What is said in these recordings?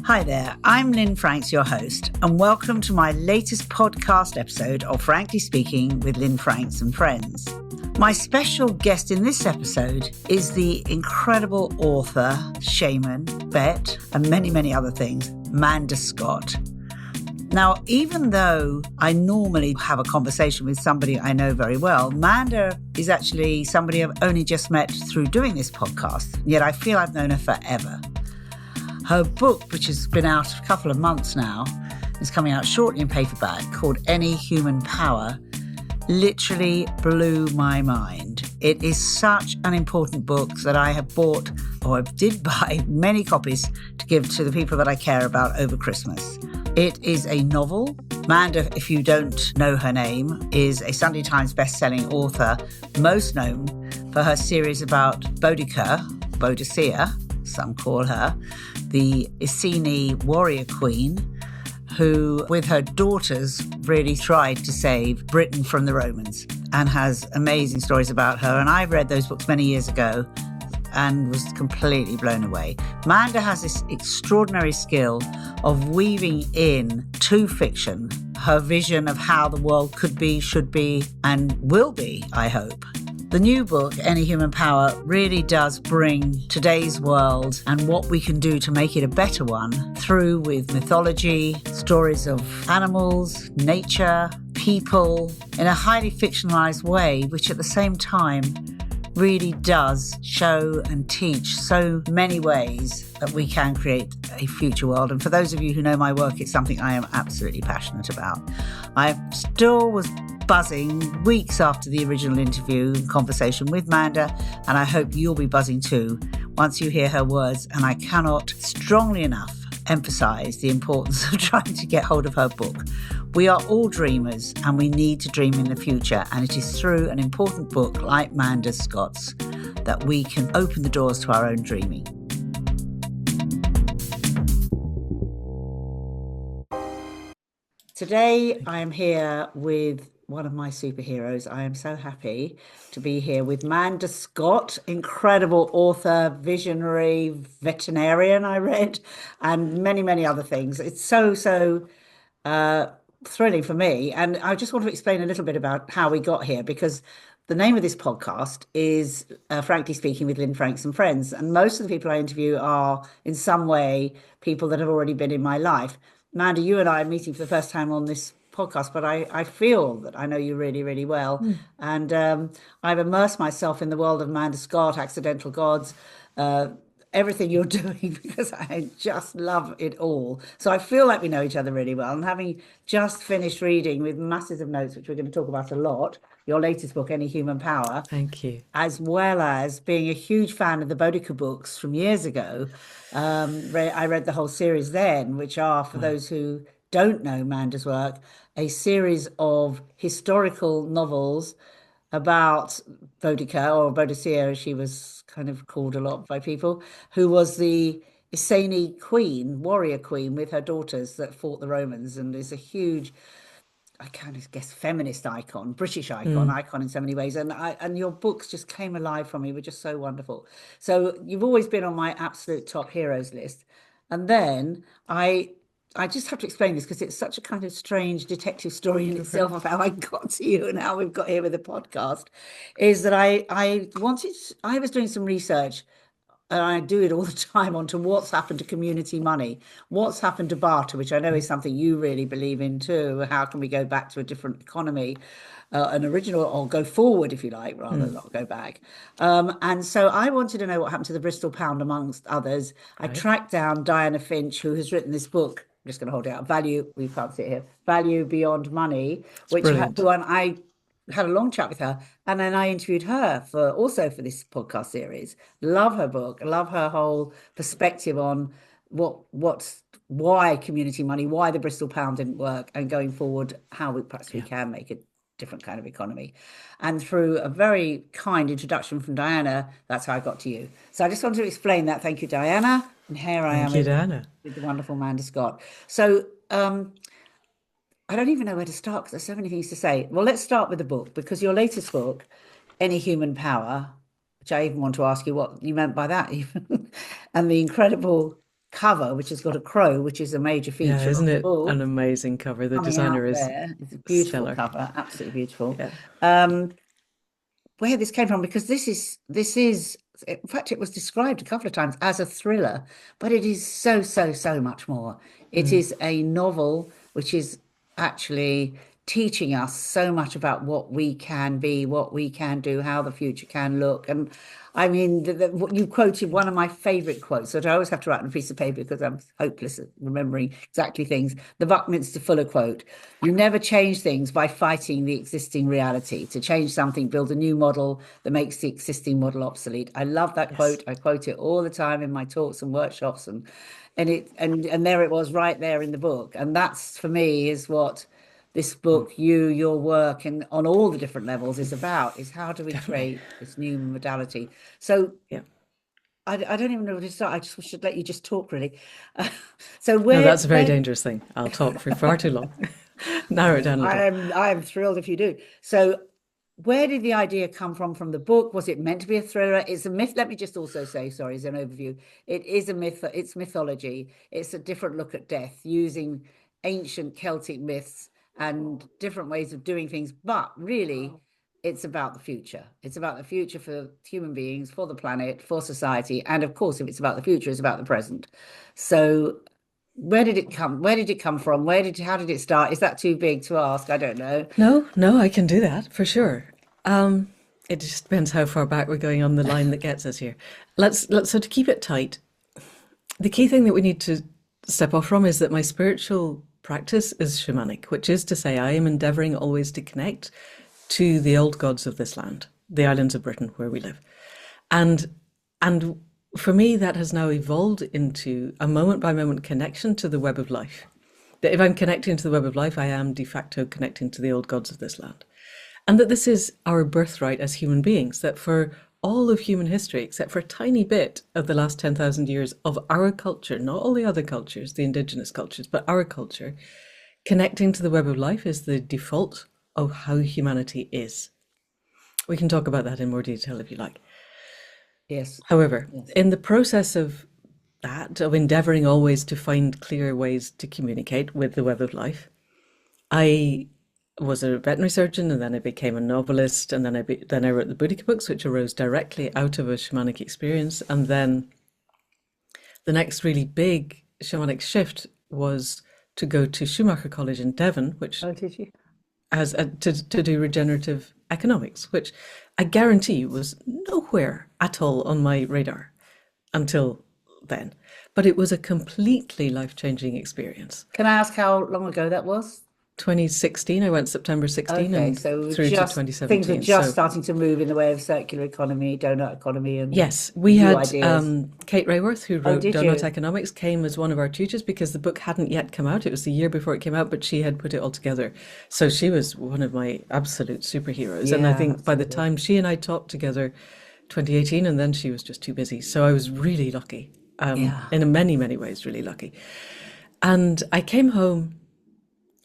Hi there, I'm Lynne Franks, your host, and welcome to my latest podcast episode of Frankly Speaking with Lynne Franks and Friends. My special guest in this episode is the incredible author, shaman, vet, and many, many other things, Manda Scott. Now, even though I normally have a conversation with somebody I know very well, Manda is actually somebody I've only just met through doing this podcast, yet I feel I've known her forever. Her book, which has been out a couple of months now, is coming out shortly in paperback, called Any Human Power, literally blew my mind. It is such an important book that I have bought, or did buy, many copies to give to the people that I care about over Christmas. It is a novel. Manda, if you don't know her name, is a Sunday Times best-selling author, most known for her series about Boudica, some call her, the Iceni warrior queen, who, with her daughters, really tried to save Britain from the Romans and has amazing stories about her. And I've read those books many years ago and was completely blown away. Manda has this extraordinary skill of weaving in to fiction her vision of how the world could be, should be, and will be, I hope. The new book, Any Human Power, really does bring today's world and what we can do to make it a better one through with mythology, stories of animals, nature, people, in a highly fictionalized way, which at the same time really does show and teach so many ways that we can create a future world. And for those of you who know my work, it's something I am absolutely passionate about. I still was buzzing weeks after the original interview and conversation with Manda, and I hope you'll be buzzing too once you hear her words. And I cannot strongly enough emphasize the importance of trying to get hold of her book. We are all dreamers and we need to dream in the future, and it is through an important book like Manda Scott's that we can open the doors to our own dreaming. Today I am here with one of my superheroes. I am so happy to be here with Manda Scott, incredible author, visionary, veterinarian, I read, and many, many other things. It's so thrilling for me. And I just want to explain a little bit about how we got here, because the name of this podcast is Frankly Speaking with Lynne Franks and Friends. And most of the people I interview are in some way people that have already been in my life. Manda, you and I are meeting for the first time on this podcast, but I feel that I know you really, really well. And I've immersed myself in the world of Manda Scott, Accidental Gods, everything you're doing, because I just love it all. So I feel like we know each other really well. And having just finished reading with masses of notes, which we're going to talk about a lot, your latest book, Any Human Power. Thank you. As well as being a huge fan of the Boudica books from years ago. I read the whole series then, which are, for those who don't know Manda's work, a series of historical novels about Boudica, or Boudicca as she was kind of called a lot by people, who was the Iceni queen, warrior queen, with her daughters that fought the Romans, and is a huge, I kind of guess, feminist icon, British icon in so many ways. And your books just came alive for me, were just so wonderful. So you've always been on my absolute top heroes list. And then I just have to explain this because it's such a kind of strange detective story in itself of how I got to you and how we've got here with the podcast, is that I was doing some research, and I do it all the time, onto what's happened to community money, what's happened to barter, which I know is something you really believe in too. How can we go back to a different economy, an original, or go forward, if you like, rather than not go back. And so I wanted to know what happened to the Bristol pound, amongst others. I tracked down Diana Finch, who has written this book. I'm just going to hold it out. We can't see it here. Value Beyond Money, I had a long chat with her, and then I interviewed her for this podcast series. Love her book, love her whole perspective on why community money, why the Bristol pound didn't work, and going forward how we can make a different kind of economy. And through a very kind introduction from Diana, that's how I got to you. So I just wanted to explain that. Thank you, Diana. And here I am with the wonderful Manda Scott. So I don't even know where to start because there's so many things to say. Well, let's start with the book, because your latest book, Any Human Power, which I even want to ask you what you meant by that even, and the incredible cover, which has got a crow, which is a major Yeah, feature of isn't the it book, an amazing cover? The coming designer out is there. It's a beautiful stellar. cover, absolutely beautiful. Yeah. Um, where this came from, because this is in fact it was described a couple of times as a thriller, but it is so much more. It Mm. is a novel which is actually teaching us so much about what we can be, what we can do, how the future can look. And I mean, what you quoted one of my favorite quotes that I always have to write on a piece of paper because I'm hopeless at remembering exactly things. The Buckminster Fuller quote: "You never change things by fighting the existing reality. To change something, build a new model that makes the existing model obsolete." I love that Yes. quote. I quote it all the time in my talks and workshops, and there it was right there in the book. And that's, for me, is what this Mm. book, your work, and on all the different levels is about, is how do we Definitely. create this new modality? So Yeah. I don't even know where to start. I just should let you just talk, really. So No, where that's a very where dangerous thing. I'll talk for far too long. Narrow it down a little. I am thrilled if you do. So where did the idea come from the book? Was it meant to be a thriller? It's a myth. Let me just also say, sorry, as an overview, it is a myth. It's mythology. It's a different look at death using ancient Celtic myths and different ways of doing things. But really, it's about the future. It's about the future for human beings, for the planet, for society. And of course, if it's about the future, it's about the present. So where did it come? Where did it come from? How did it start? Is that too big to ask? I don't know. No, no, I can do that for sure. Um, it just depends how far back we're going on the line that gets us here. Let's so to keep it tight, the key thing that we need to step off from is that my spiritual practice is shamanic, which is to say I am endeavoring always to connect to the old gods of this land, the islands of Britain where we live. And and for me that has now evolved into a moment by moment connection to the web of life. That if I'm connecting to the web of life, I am de facto connecting to the old gods of this land. And that this is our birthright as human beings, that for all of human history, except for a tiny bit of the last 10,000 years of our culture, not all the other cultures, the indigenous cultures, but our culture, connecting to the web of life is the default of how humanity is. We can talk about that in more detail if you like. Yes. However, Yes. in the process of that, of endeavoring always to find clear ways to communicate with the web of life, I was a veterinary surgeon, and then I became a novelist, and then I wrote the Boudica books, which arose directly out of a shamanic experience. And then the next really big shamanic shift was to go to Schumacher College in Devon, which Oh, did you? to do regenerative economics, which I guarantee you was nowhere at all on my radar until then. But it was a completely life-changing experience. Can I ask how long ago that was? 2016, I went September 16 Okay, and so through to things were 2017. just So starting to move in the way of circular economy, donut economy, and yes, we new had ideas. Kate Rayworth, who Oh, wrote did Donut you? Economics, came as one of our tutors because the book hadn't yet come out. It was the year before it came out, but she had put it all together. So she was one of my absolute superheroes. And I Yeah, think by the absolutely. time she and I talked together, 2018, and then she was just too busy. So I was really lucky, Yeah. in many ways, really lucky. And I came home.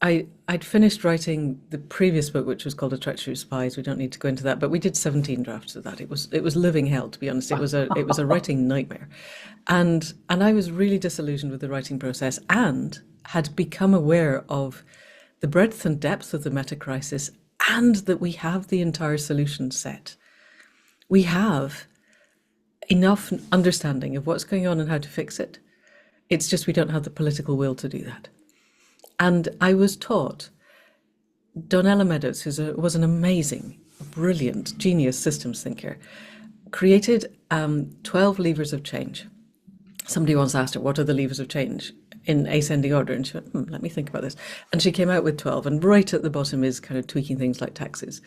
I'd finished writing the previous book, which was called A Treachery of Spies. We don't need to go into that, but we did 17 drafts of that. It was living hell, to be honest. It was a writing nightmare, and I was really disillusioned with the writing process, and had become aware of the breadth and depth of the meta crisis, and that we have the entire solution set. We have enough understanding of what's going on and how to fix it. It's just we don't have the political will to do that. And I was taught Donella Meadows, was an amazing, brilliant, genius systems thinker, created 12 levers of change. Somebody once asked her, what are the levers of change in ascending order? And she went, let me think about this. And she came out with 12. And right at the bottom is kind of tweaking things like taxes.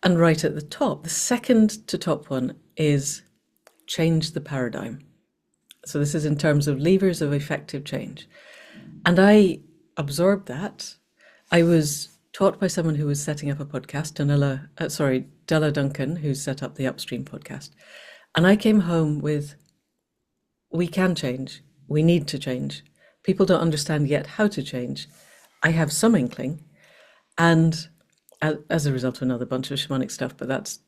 And right at the top, the second to top one is change the paradigm. So this is in terms of levers of effective change. And I absorbed that. I was taught by someone who was setting up a podcast, Della Duncan, who set up the Upstream podcast. And I came home with, we can change, we need to change. People don't understand yet how to change. I have some inkling. And as a result of another bunch of shamanic stuff, but that's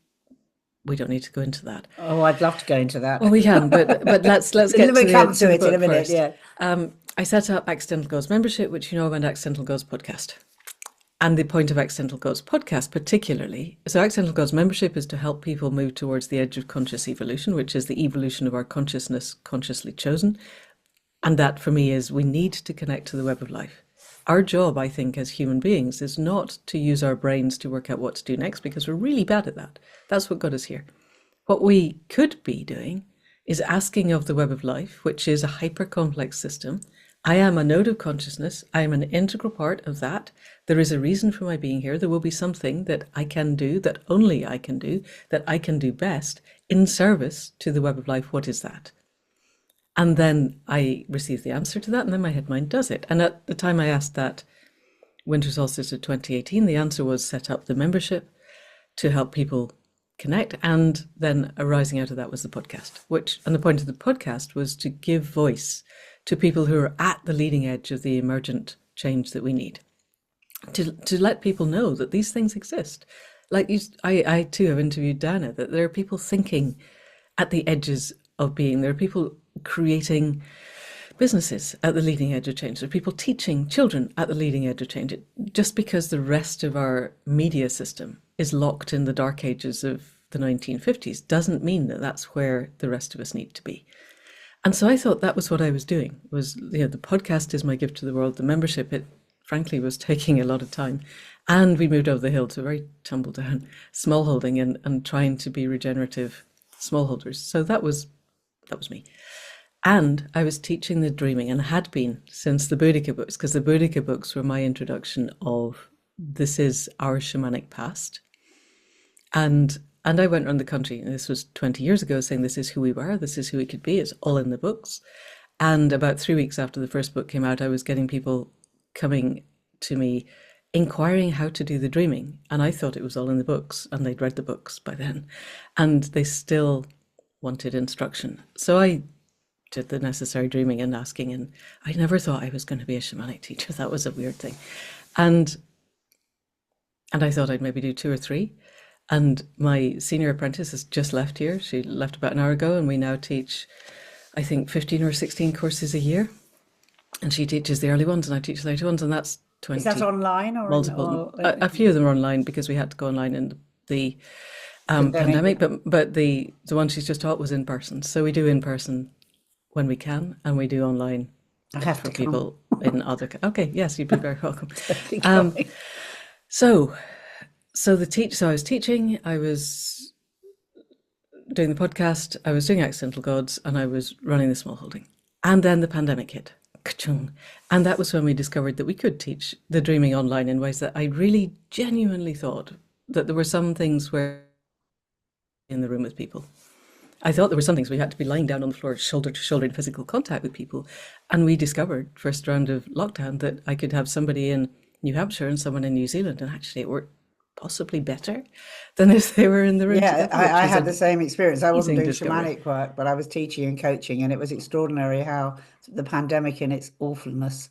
we don't need to go into that. Oh, I'd love to go into that. Well, we can, but let's get to We'll come to the it in a book minute. first. Yeah. I set up Accidental Gods membership, which you know about Accidental Gods podcast. And the point of Accidental Gods podcast particularly, so Accidental Gods membership is to help people move towards the edge of conscious evolution, which is the evolution of our consciousness consciously chosen. And that for me is we need to connect to the web of life. Our job, I think, as human beings is not to use our brains to work out what to do next, because we're really bad at that. That's what got us here. What we could be doing is asking of the web of life, which is a hyper-complex system. I am a node of consciousness. I am an integral part of that. There is a reason for my being here. There will be something that I can do, that only I can do, that I can do best in service to the web of life. What is that? And then I receive the answer to that, and then my head mind does it. And at the time I asked that winter solstice of 2018, the answer was set up the membership to help people connect. And then arising out of that was the podcast, and the point of the podcast was to give voice to people who are at the leading edge of the emergent change that we need, to let people know that these things exist. Like I too have interviewed Dana, that there are people thinking at the edges of being. There are people creating businesses at the leading edge of change. There are people teaching children at the leading edge of change. Just because the rest of our media system is locked in the dark ages of the 1950s doesn't mean that that's where the rest of us need to be. And so I thought that was what I was doing, was, the podcast is my gift to the world. The membership, it frankly was taking a lot of time. And we moved over the hill to a very tumble down smallholding and trying to be regenerative smallholders. So that was me. And I was teaching the dreaming, and had been since the Boudica books, because the Boudica books were my introduction of this is our shamanic past. And I went around the country, and this was 20 years ago, saying this is who we were, this is who we could be, it's all in the books. And about 3 weeks after the first book came out, I was getting people coming to me inquiring how to do the dreaming. And I thought it was all in the books, and they'd read the books by then. And they still wanted instruction. So I did the necessary dreaming and asking, and I never thought I was going to be a shamanic teacher. That was a weird thing. And I thought I'd maybe do 2 or 3. And my senior apprentice has just left here. She left about an hour ago, and we now teach, I think, 15 or 16 courses a year. And she teaches the early ones, and I teach the later ones, and that's 20. Is that online or multiple? A few of them are online because we had to go online in the pandemic. But the one she's just taught was in person. So we do in person when we can, and we do online for people in other. Okay, yes, you'd be very welcome. So I was teaching, I was doing the podcast, I was doing Accidental Gods, and I was running the smallholding. And then the pandemic hit. Ka-chung. And that was when we discovered that we could teach the dreaming online in ways that I really genuinely thought that there were some things where in the room with people. I thought there were some things we had to be lying down on the floor, shoulder to shoulder in physical contact with people. And we discovered, first round of lockdown, that I could have somebody in New Hampshire and someone in New Zealand, and actually it worked possibly better than if they were in the room. Yeah, I had the same experience. I wasn't doing shamanic work, but I was teaching and coaching, and it was extraordinary how the pandemic in its awfulness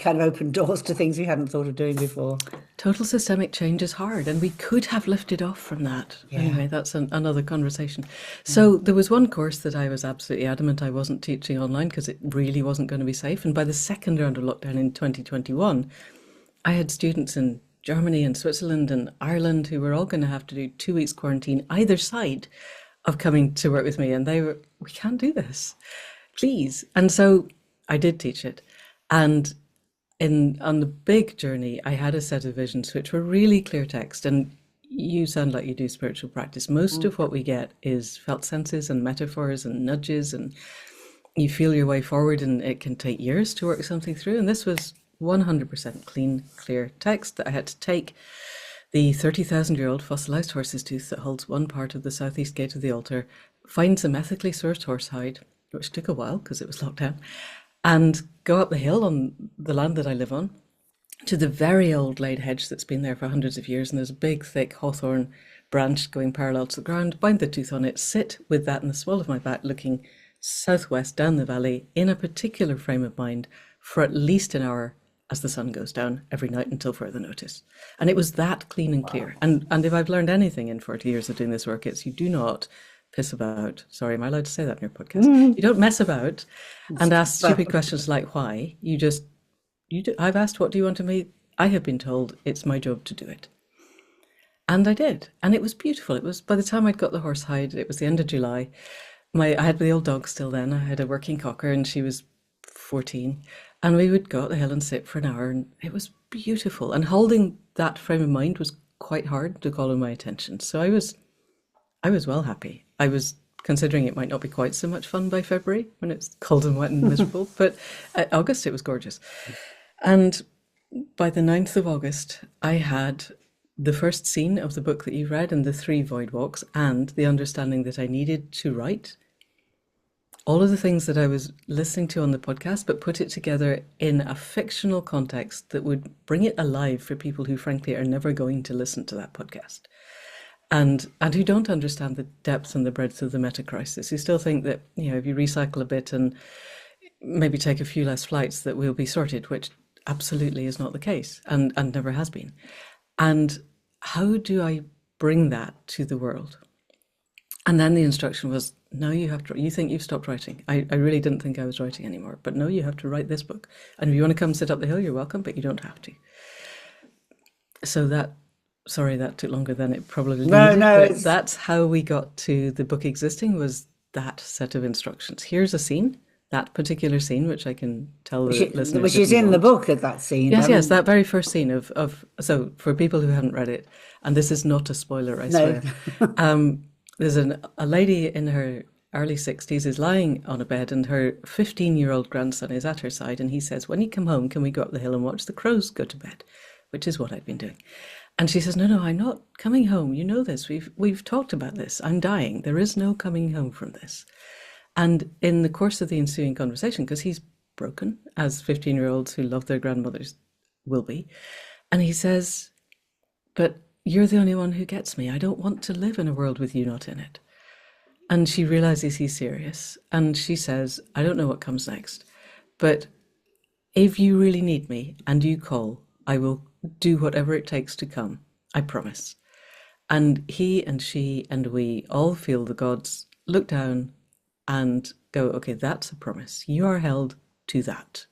kind of opened doors to things we hadn't thought of doing before. Total systemic change is hard, and we could have lifted off from that. Yeah. Anyway, that's another conversation. So there was one course that I was absolutely adamant I wasn't teaching online because it really wasn't going to be safe. And by the second round of lockdown in 2021, I had students in Germany and Switzerland and Ireland who were all going to have to do 2 weeks quarantine either side of coming to work with me. And they were, we can't do this, please. And so I did teach it. And on the big journey, I had a set of visions which were really clear text. And you sound like you do spiritual practice. Most of what we get is felt senses and metaphors and nudges, and you feel your way forward, and it can take years to work something through. And this was 100% clean, clear text that I had to take the 30,000-year-old fossilized horse's tooth that holds one part of the southeast gate of the altar, find some ethically sourced horsehide, which took a while because it was locked down, and go up the hill on the land that I live on to the very old laid hedge that's been there for hundreds of years, and there's a big, thick hawthorn branch going parallel to the ground, bind the tooth on it, sit with that in the small of my back, looking southwest down the valley in a particular frame of mind for at least an hour as the sun goes down every night until further notice. And it was that clean and clear. And if I've learned anything in 40 years of doing this work, it's you do not piss about. Sorry, am I allowed to say that in your podcast? You don't mess about and ask stupid questions like why. You do. I've asked, what do you want to me? I have been told it's my job to do it. And I did. And it was beautiful. It was, by the time I'd got the horse hide, it was the end of July. I had the old dog still then. I had a working cocker and she was 14. And we would go up the hill and sit for an hour, and it was beautiful. And holding that frame of mind was quite hard to call in my attention. So I was well happy. I was considering it might not be quite so much fun by February when it's cold and wet and miserable, but August it was gorgeous. And by the 9th of August, I had the first scene of the book that you read and the 3 void walks, and the understanding that I needed to write all of the things that I was listening to on the podcast, but put it together in a fictional context that would bring it alive for people who frankly are never going to listen to that podcast. And who don't understand the depth and the breadth of the meta crisis, who still think that, if you recycle a bit and maybe take a few less flights that we'll be sorted, which absolutely is not the case and never has been. And how do I bring that to the world? And then the instruction was, no, you have to, you think you've stopped writing. I really didn't think I was writing anymore, but no, you have to write this book. And if you want to come sit up the hill, you're welcome, but you don't have to. So that took longer than it probably needed. But that's how we got to the book existing, was that set of instructions. Here's a scene, that particular scene, which I can tell the listeners. Which is in the book at that scene. Yes, that very first scene of so for people who haven't read it, and this is not a spoiler, I swear. There's a lady in her early 60s is lying on a bed, and her 15-year-old grandson is at her side, and he says, when you come home, can we go up the hill and watch the crows go to bed? Which is what I'd been doing. And she says, no, I'm not coming home. You know this. We've talked about this. I'm dying. There is no coming home from this. And in the course of the ensuing conversation, because he's broken, as 15-year-olds who love their grandmothers will be, and he says, but you're the only one who gets me. I don't want to live in a world with you not in it. And she realizes he's serious. And she says, I don't know what comes next, but if you really need me and you call, I will do whatever it takes to come. I promise. And he and she and we all feel the gods look down and go, okay, that's a promise. You are held to that.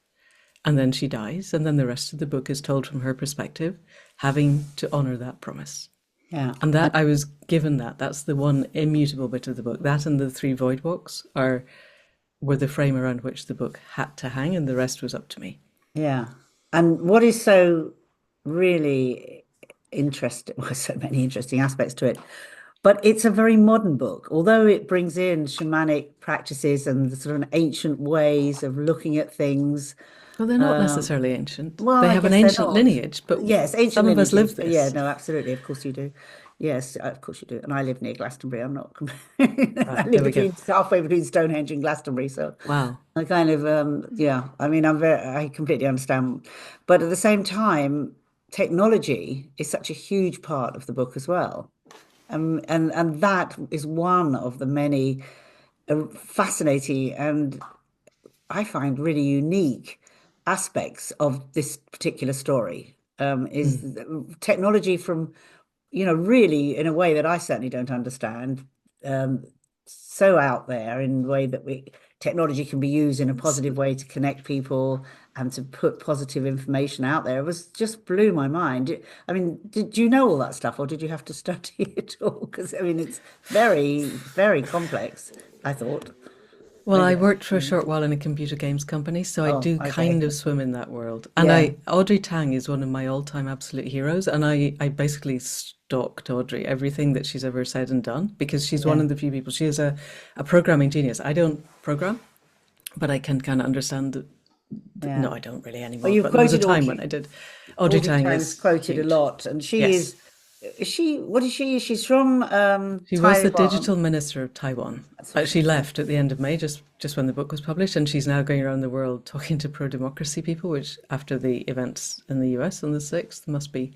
And then she dies, and then the rest of the book is told from her perspective, having to honor that promise. Yeah. And that I was given that. That's the one immutable bit of the book. That and the 3 void walks were the frame around which the book had to hang, and the rest was up to me. Yeah. And what is so really interesting, well, so many interesting aspects to it, but it's a very modern book, although it brings in shamanic practices and the sort of ancient ways of looking at things. Well, they're not necessarily ancient. Well, they have an ancient lineage, but yes, ancient some of us live this. Yeah, no, absolutely. Of course you do. Yes, of course you do. And I live near Glastonbury. I'm not. I live halfway between Stonehenge and Glastonbury. So wow, I kind of yeah. I mean, I completely understand, but at the same time, technology is such a huge part of the book as well, and that is one of the many fascinating and I find really unique aspects of this particular story. Is technology from, really in a way that I certainly don't understand, so out there in the way that technology can be used in a positive way to connect people and to put positive information out there. It was just blew my mind. I mean, did you know all that stuff, or did you have to study it all? Because I mean, it's very, very complex, I thought. Well, I worked for a short while in a computer games company, so I do kind of swim in that world. And Audrey Tang is one of my all-time absolute heroes, and I basically stalked Audrey, everything that she's ever said and done, because she's one of the few people. She is a programming genius. I don't program, but I can kind of understand no, I don't really anymore. Well, but there was a time when I did. Audrey Tang is quoted huge. A lot, and she is. What is she? She's from She Taiwan. was the digital minister of Taiwan. She left at the end of May, just when the book was published, and she's now going around the world talking to pro-democracy people, which after the events in the US on the 6th must be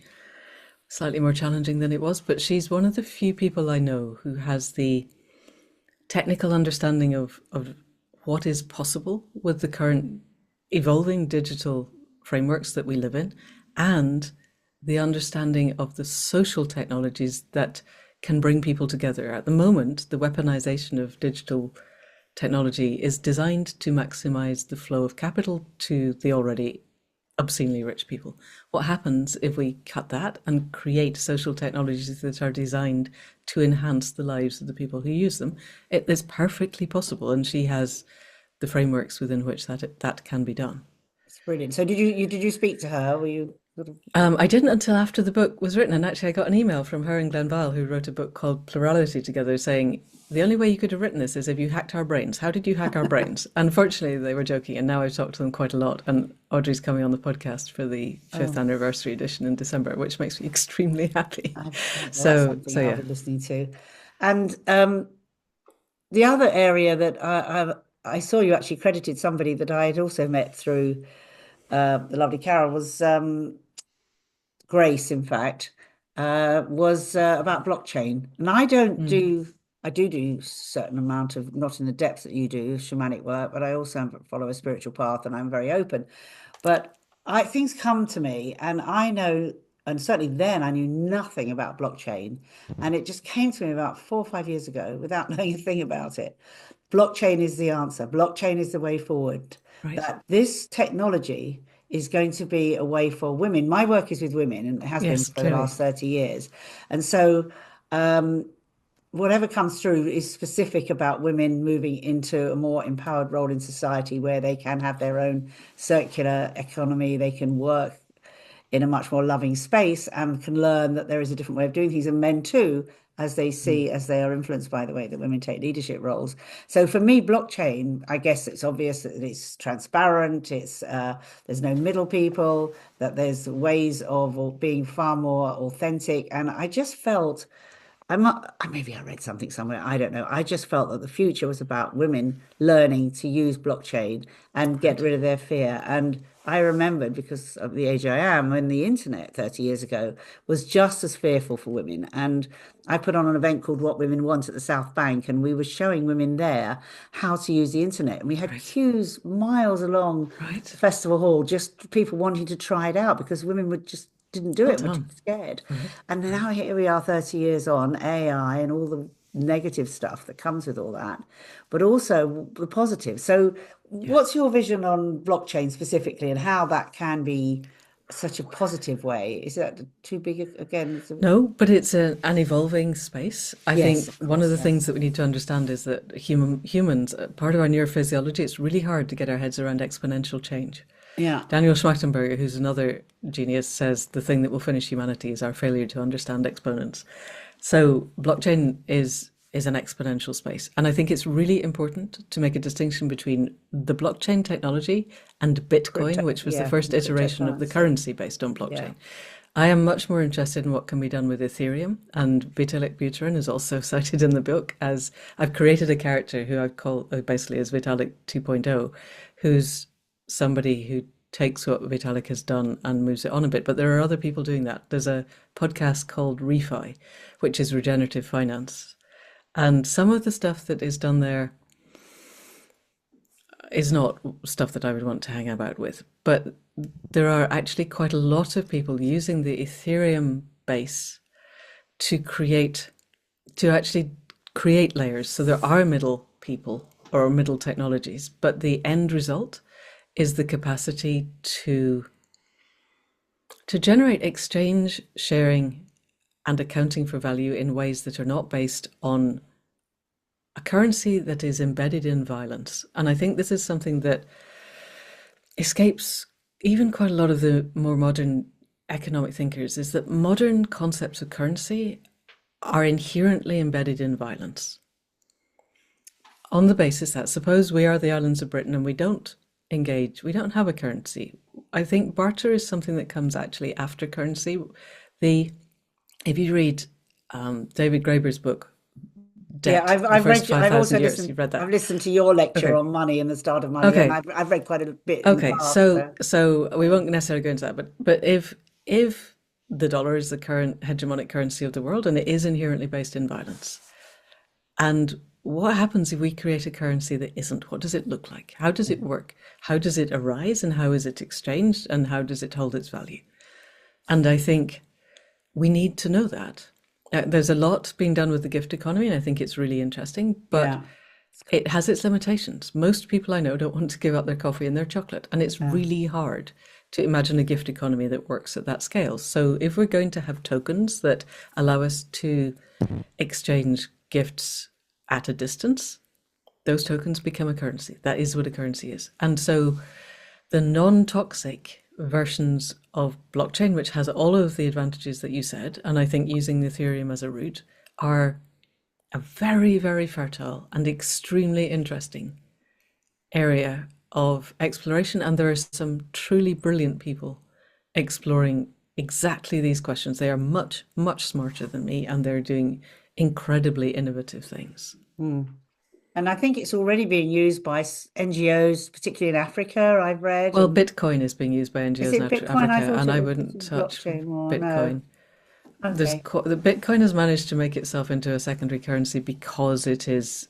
slightly more challenging than it was. But she's one of the few people I know who has the technical understanding of what is possible with the current evolving digital frameworks that we live in, and the understanding of the social technologies that can bring people together. At the moment, the weaponization of digital technology is designed to maximize the flow of capital to the already obscenely rich people. What happens if we cut that and create social technologies that are designed to enhance the lives of the people who use them? It is perfectly possible, and she has the frameworks within which that can be done. It's brilliant. So did you speak to her? Were you sort of... I didn't until after the book was written, and actually I got an email from her and Glenn Vile, who wrote a book called Plurality together, saying, the only way you could have written this is if you hacked our brains. How did you hack our brains? Unfortunately, they were joking, and now I've talked to them quite a lot. And Audrey's coming on the podcast for the 5th anniversary edition in December, which makes me extremely happy. So yeah, I'll be listening to. And the other area that I saw you actually credited somebody that I had also met through the lovely Carol was Grace, in fact, was about blockchain. And I do a certain amount of, not in the depth that you do, shamanic work, but I also follow a spiritual path, and I'm very open. But things come to me, and I know, and certainly then I knew nothing about blockchain, and it just came to me about 4 or 5 years ago without knowing a thing about it. Blockchain is the answer. Blockchain is the way forward. Right. That this technology is going to be a way for women. My work is with women, and it has been for the last 30 years. And so whatever comes through is specific about women moving into a more empowered role in society, where they can have their own circular economy, they can work in a much more loving space, and can learn that there is a different way of doing things. And men too, as they see, as they are influenced by the way that women take leadership roles. So for me, blockchain, I guess it's obvious that it's transparent, it's there's no middle people, that there's ways of being far more authentic. And I just felt, maybe I read something somewhere, I don't know. I just felt that the future was about women learning to use blockchain and get rid of their fear. And I remembered, because of the age I am, when the internet 30 years ago was just as fearful for women. And I put on an event called What Women Want at the South Bank, and we were showing women there how to use the internet. And we had queues miles along the festival hall, just people wanting to try it out, because women didn't do it, were too scared. And now here we are 30 years on, AI and all the negative stuff that comes with all that, but also the positive. So what's your vision on blockchain specifically, and how that can be such a positive way? Is that too big again? No, but it's an evolving space. I think one of the things that we need to understand is that humans, part of our neurophysiology, it's really hard to get our heads around exponential change. Yeah. Daniel Schmachtenberger, who's another genius, says the thing that will finish humanity is our failure to understand exponents. So blockchain is an exponential space. And I think it's really important to make a distinction between the blockchain technology and Bitcoin, which was the first iteration of the currency based on blockchain. I am much more interested in what can be done with Ethereum, and Vitalik Buterin is also cited in the book as, I've created a character who I call basically as Vitalik 2.0, who's somebody who takes what Vitalik has done and moves it on a bit. But there are other people doing that. There's a podcast called Refi, which is regenerative finance. And some of the stuff that is done there is not stuff that I would want to hang about with. But there are actually quite a lot of people using the Ethereum base to actually create layers. So there are middle people or middle technologies, but the end result is the capacity to generate exchange, sharing, and accounting for value in ways that are not based on a currency that is embedded in violence. And I think this is something that escapes even quite a lot of the more modern economic thinkers, is that modern concepts of currency are inherently embedded in violence. On the basis that, suppose we are the islands of Britain and we don't have a currency. I think barter is something that comes actually after currency. If you read David Graeber's book, Debt, I've read that. I've listened to your lecture on money and the start of money, and I've read quite a bit. Okay, so we won't necessarily go into that, but if the dollar is the current hegemonic currency of the world, and it is inherently based in violence, and what happens if we create a currency that isn't? What does it look like? How does it work? How does it arise, and how is it exchanged, and how does it hold its value? And I think we need to know that. There's a lot being done with the gift economy, and I think it's really interesting, but it has its limitations. Most people I know don't want to give up their coffee and their chocolate, and it's really hard to imagine a gift economy that works at that scale. So if we're going to have tokens that allow us to exchange gifts at a distance, those tokens become a currency. That is what a currency is. And so the non-toxic versions of blockchain, which has all of the advantages that you said, and I think using Ethereum as a root, are a very, very fertile and extremely interesting area of exploration. And there are some truly brilliant people exploring exactly these questions. They are much, much smarter than me, and they're doing incredibly innovative things. And I think it's already being used by NGOs, particularly in Africa, I've read. Well, Bitcoin is being used by NGOs in Africa, and I wouldn't touch Bitcoin. No. Okay. The Bitcoin has managed to make itself into a secondary currency because it is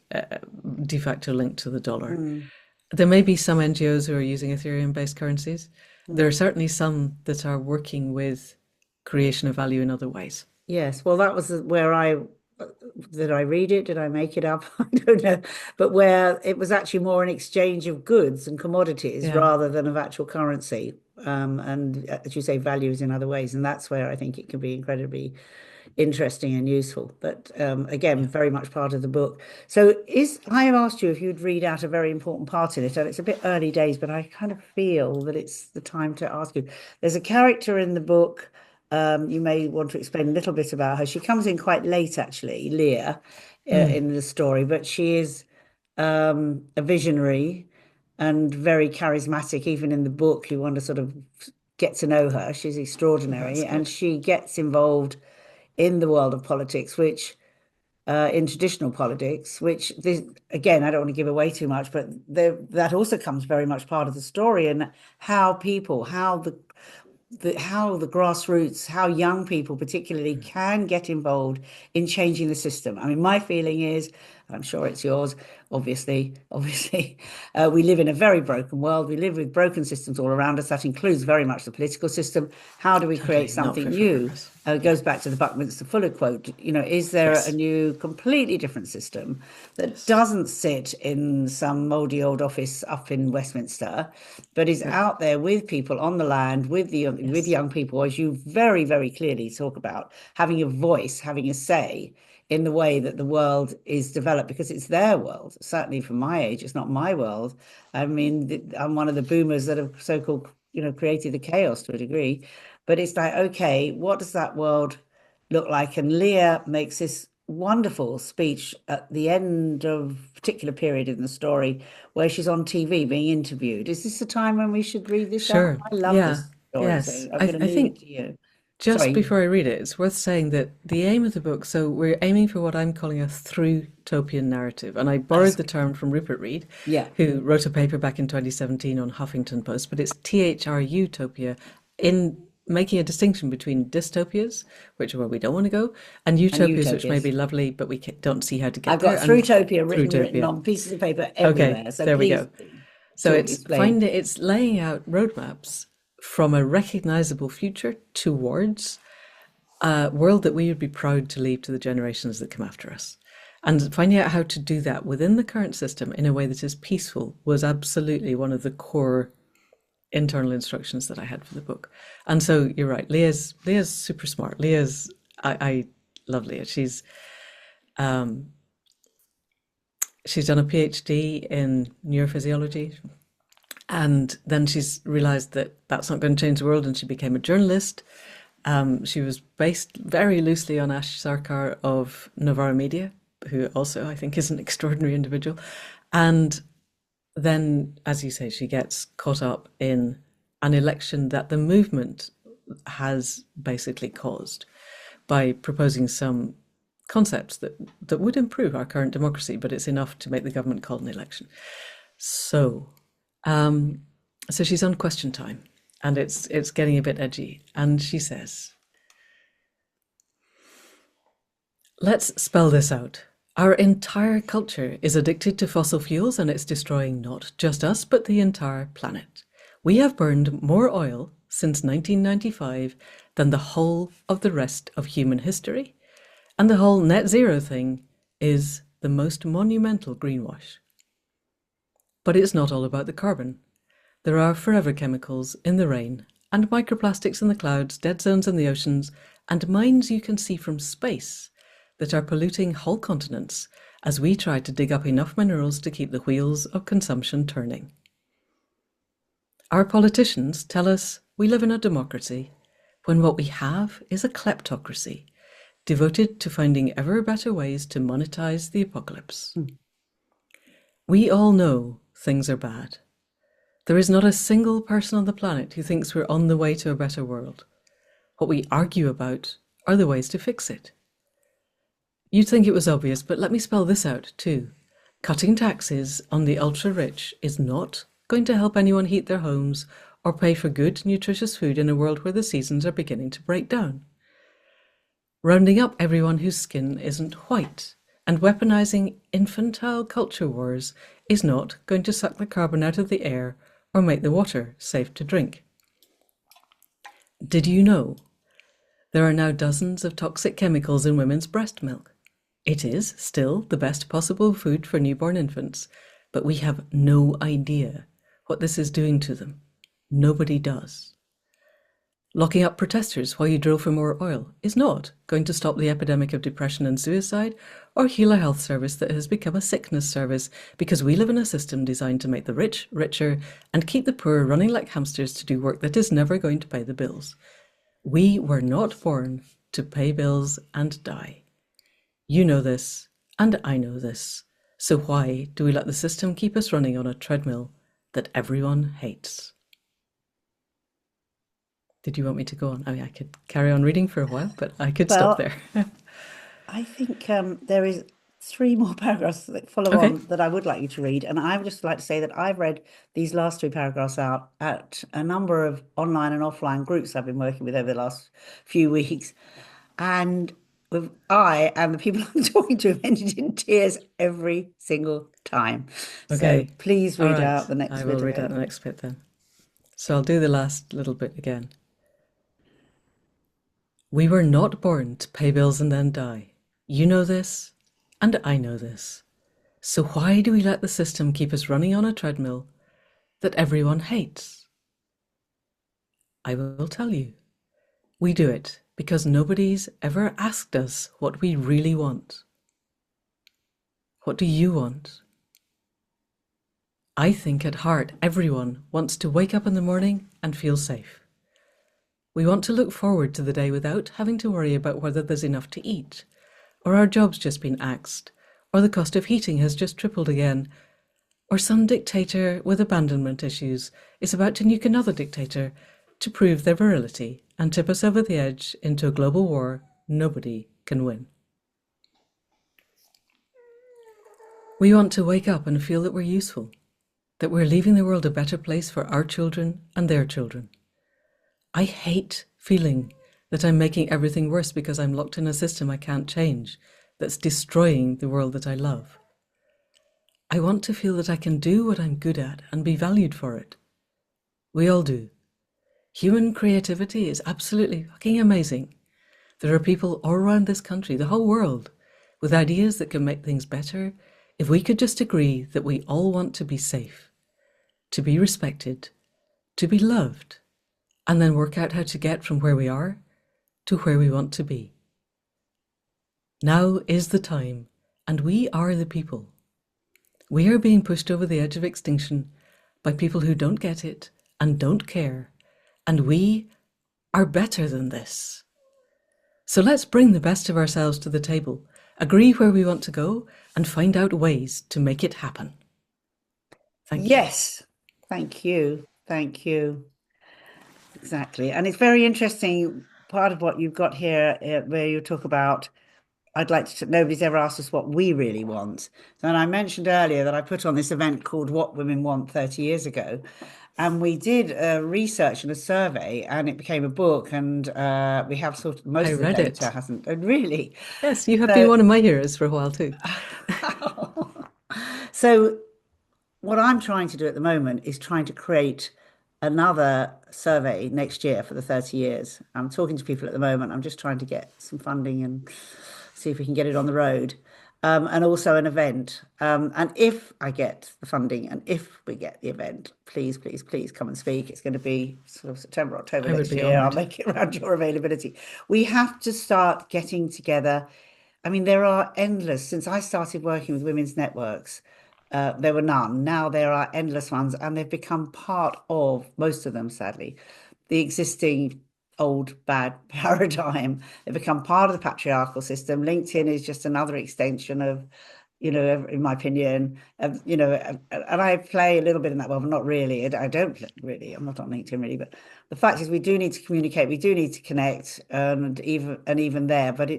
de facto linked to the dollar. There may be some NGOs who are using Ethereum-based currencies. There are certainly some that are working with creation of value in other ways. Yes, well, that was where did I read it? Did I make it up? I don't know. But where it was actually more an exchange of goods and commodities rather than of actual currency. And as you say, values in other ways. And that's where I think it can be incredibly interesting and useful. But again, very much part of the book. So I have asked you if you'd read out a very important part in it, and it's a bit early days, but I kind of feel that it's the time to ask you. There's a character in the book. You may want to explain a little bit about her. She comes in quite late, actually, Leah, in the story, but she is a visionary and very charismatic. Even in the book, you want to sort of get to know her. She's extraordinary, and she gets involved in the world of politics, which in traditional politics, which again, I don't want to give away too much, but that also comes very much part of the story, and how the grassroots, how young people particularly can get involved in changing the system. I mean, my feeling is, and I'm sure it's yours, obviously, we live in a very broken world. We live with broken systems all around us. That includes very much the political system. How do we create something new? It goes back to the Buckminster Fuller quote. Is there a new, completely different system that doesn't sit in some moldy old office up in Westminster, but is out there with people on the land, with young people, as you very, very clearly talk about, having a voice, having a say in the way that the world is developed, because it's their world. Certainly from my age, it's not my world. I mean, I'm one of the boomers that have so-called, created the chaos to a degree. But it's like, okay, what does that world look like? And Leah makes this wonderful speech at the end of a particular period in the story where she's on TV being interviewed. Is this the time when we should read this? Sure. I love this story. Yes. So I'm going to leave it to you. Just before I read it, it's worth saying that the aim of the book, so we're aiming for what I'm calling a Thrutopian narrative. And I borrowed the term from Rupert Reed, who wrote a paper back in 2017 on Huffington Post, but it's THR-utopia, in making a distinction between dystopias, which are where we don't want to go, and utopias, which may be lovely, but we don't see how to get there. I've got Thrutopia written on pieces of paper everywhere. Okay, so there we go. So it's laying out roadmaps from a recognizable future towards a world that we would be proud to leave to the generations that come after us. And finding out how to do that within the current system in a way that is peaceful was absolutely one of the core internal instructions that I had for the book. And so you're right, Leah's super smart. I love Leah. She's done a PhD in neurophysiology. And then she's realized that that's not going to change the world, and she became a journalist. She was based very loosely on Ash Sarkar of Novara Media, who also I think is an extraordinary individual. And then, as you say, she gets caught up in an election that the movement has basically caused by proposing some concepts that would improve our current democracy, but it's enough to make the government call an election. So she's on Question Time, and it's getting a bit edgy. And she says, "Let's spell this out. Our entire culture is addicted to fossil fuels and it's destroying not just us, but the entire planet. We have burned more oil since 1995 than the whole of the rest of human history. And the whole net zero thing is the most monumental greenwash. But it's not all about the carbon. There are forever chemicals in the rain, and microplastics in the clouds, dead zones in the oceans, and mines you can see from space that are polluting whole continents as we try to dig up enough minerals to keep the wheels of consumption turning. Our politicians tell us we live in a democracy, when what we have is a kleptocracy, devoted to finding ever better ways to monetize the apocalypse. We all know things are bad. There is not a single person on the planet who thinks we're on the way to a better world. What we argue about are the ways to fix it. You'd think it was obvious, but let me spell this out too. Cutting taxes on the ultra-rich is not going to help anyone heat their homes or pay for good, nutritious food in a world where the seasons are beginning to break down. Rounding up everyone whose skin isn't white and weaponizing infantile culture wars is not going to suck the carbon out of the air or make the water safe to drink. Did you know there are now dozens of toxic chemicals in women's breast milk? It is still the best possible food for newborn infants, but we have no idea what this is doing to them. Nobody does. Locking up protesters while you drill for more oil is not going to stop the epidemic of depression and suicide or heal a health service that has become a sickness service, because we live in a system designed to make the rich richer and keep the poor running like hamsters to do work that is never going to pay the bills. We were not born to pay bills and die. You know this, and I know this. So why do we let the system keep us running on a treadmill that everyone hates? Did you want me to go on? I mean, I could carry on reading for a while, but I could stop Well, there. I think there is three more paragraphs that follow Okay. on that I would like you to read. And I would just like to say that I've read these last three paragraphs out at a number of online and offline groups I've been working with over the last few weeks. And I and the people I'm talking to have ended in tears every single time. So Okay. please All read out right. the next I bit will of read out it. the next bit then. So I'll do the last little bit again. We were not born to pay bills and then die. You know this, and I know this. So why do we let the system keep us running on a treadmill that everyone hates? I will tell you. We do it because nobody's ever asked us what we really want. What do you want? I think at heart everyone wants to wake up in the morning and feel safe. We want to look forward to the day without having to worry about whether there's enough to eat, or our job's just been axed, or the cost of heating has just tripled again, or some dictator with abandonment issues is about to nuke another dictator to prove their virility and tip us over the edge into a global war nobody can win. We want to wake up and feel that we're useful, that we're leaving the world a better place for our children and their children. I hate feeling that I'm making everything worse because I'm locked in a system I can't change, that's destroying the world that I love. I want to feel that I can do what I'm good at and be valued for it. We all do. Human creativity is absolutely fucking amazing. There are people all around this country, the whole world, with ideas that can make things better if we could just agree that we all want to be safe, to be respected, to be loved, and then work out how to get from where we are to where we want to be. Now is the time, and we are the people. We are being pushed over the edge of extinction by people who don't get it and don't care, and we are better than this. So let's bring the best of ourselves to the table, agree where we want to go, and find out ways to make it happen. Thank you. Yes, thank you. Thank you. Exactly. And it's very interesting, part of what you've got here, where you talk about I'd like to, nobody's ever asked us what we really want. And I mentioned earlier that I put on this event called What Women Want 30 years ago. And we did a research and a survey, and it became a book. And we have sort of I most of the read data it. hasn't really. Yes, you have been So, one of my heroes for a while too. so what I'm trying to do at the moment is trying to create another survey next year for the 30 years. I'm talking to people at the moment. I'm just trying to get some funding and see if we can get it on the road. And also an event. And if I get the funding and if we get the event, please, please, please come and speak. It's going to be sort of September, October I would next be year. I'll honoured. make it around your availability. We have to start getting together. I mean, there are endless, since I started working with women's networks, there were none. Now there are endless ones, and they've become part of, most of them, sadly, the existing old bad paradigm. They've become part of the patriarchal system. LinkedIn is just another extension of, in my opinion, and I play a little bit in that world, but not really. I don't really. I'm not on LinkedIn really, but the fact is, we do need to communicate. We do need to connect, and even there. But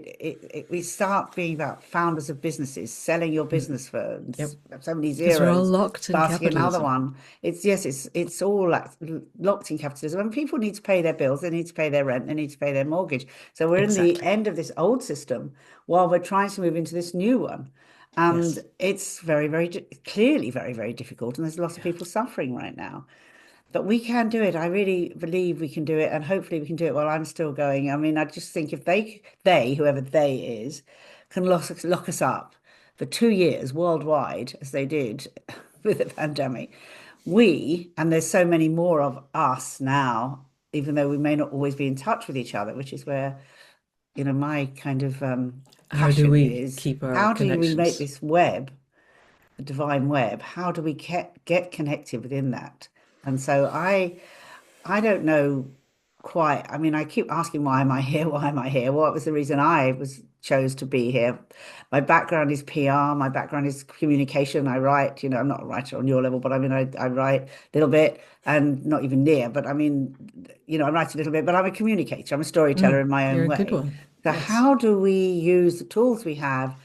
we start being about founders of businesses selling your Mm. business for Yep. so many Because we're all zeros, locked in starting another capitalism. one. It's all like locked in capitalism, and people need to pay their bills. They need to pay their rent. They need to pay their mortgage. So we're in the Exactly. end of this old system while we're trying to move into this new one. And Yes. it's very, very clearly very, very difficult. And there's lots of Yeah. people suffering right now. But we can do it. I really believe we can do it. And hopefully we can do it while I'm still going. I mean, I just think if whoever they is, can lock us up for 2 years worldwide, as they did with the pandemic, and there's so many more of us now, even though we may not always be in touch with each other, which is where, my kind of How do passion we is, keep our how do we make connections? this web, the divine web, how do we get connected within that? And so I don't know quite. I mean, I keep asking, why am I here? Why am I here? What was the reason I chose to be here? My background is PR. My background is communication. I write, I'm not a writer on your level, but I mean, I write a little bit and not even near, but I mean, I write a little bit, but I'm a communicator. I'm a storyteller in my You're own a good way. one. So Yes. how do we use the tools we have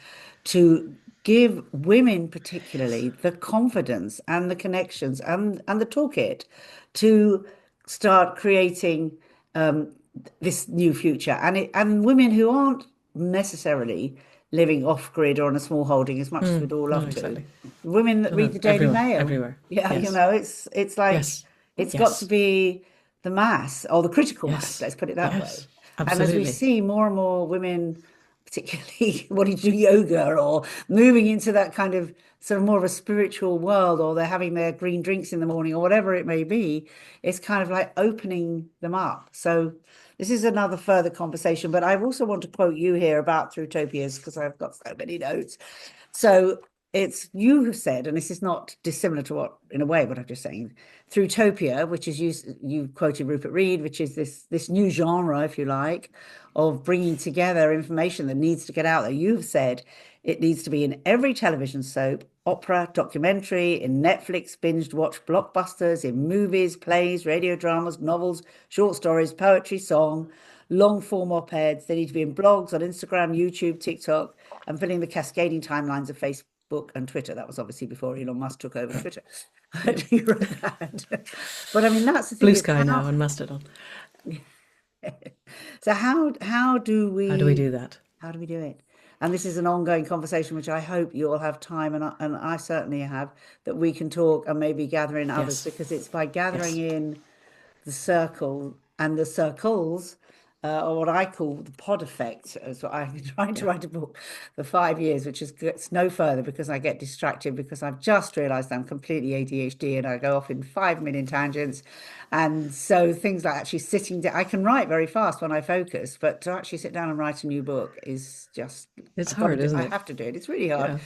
to give women particularly the confidence and the connections and the toolkit to start creating um, this new future, and women who aren't necessarily living off grid or on a small holding as much as we'd all No, love to. exactly. Women that No, read no, the Daily everyone, Mail. everywhere. Yeah, Yes. it's like Yes. it's got to Yes. be the mass or the critical mass, Yes. let's put it that way. Yes. And as we Absolutely. see more and more women, particularly wanting to do yoga or moving into that kind of sort of more of a spiritual world, or they're having their green drinks in the morning or whatever it may be, it's kind of like opening them up. So this is another further conversation, but I also want to quote you here about Thrutopias because I've got so many notes. So it's you who said, and this is not dissimilar to what, in a way, what I'm just saying, Thrutopia, which is you quoted Rupert Reed, which is this new genre, if you like, of bringing together information that needs to get out there. You've said it needs to be in every television soap, opera, documentary, in Netflix binged watch blockbusters, in movies, plays, radio dramas, novels, short stories, poetry, song, long form op-eds. They need to be in blogs on Instagram, YouTube, TikTok, and filling the cascading timelines of Facebook and Twitter. That was obviously before Elon Musk took over Twitter. You wrote that. But I mean, that's the thing Blue is sky now on Mastodon. so how do How do we we do that? how do we do it? And this is an ongoing conversation, which I hope you all have time, and I certainly have, that we can talk and maybe gather in others, Yes. because it's by gathering Yes. in the circle and the circles, or what I call the pod effect. So I've been trying to Yeah. write a book for 5 years, which is gets no further because I get distracted, because I've just realized I'm completely ADHD and I go off in 5 million tangents. And so things like actually sitting down, I can write very fast when I focus, but to actually sit down and write a new book is just, It's I've got to hard, do, isn't I it? have to do it. It's really hard. Yeah.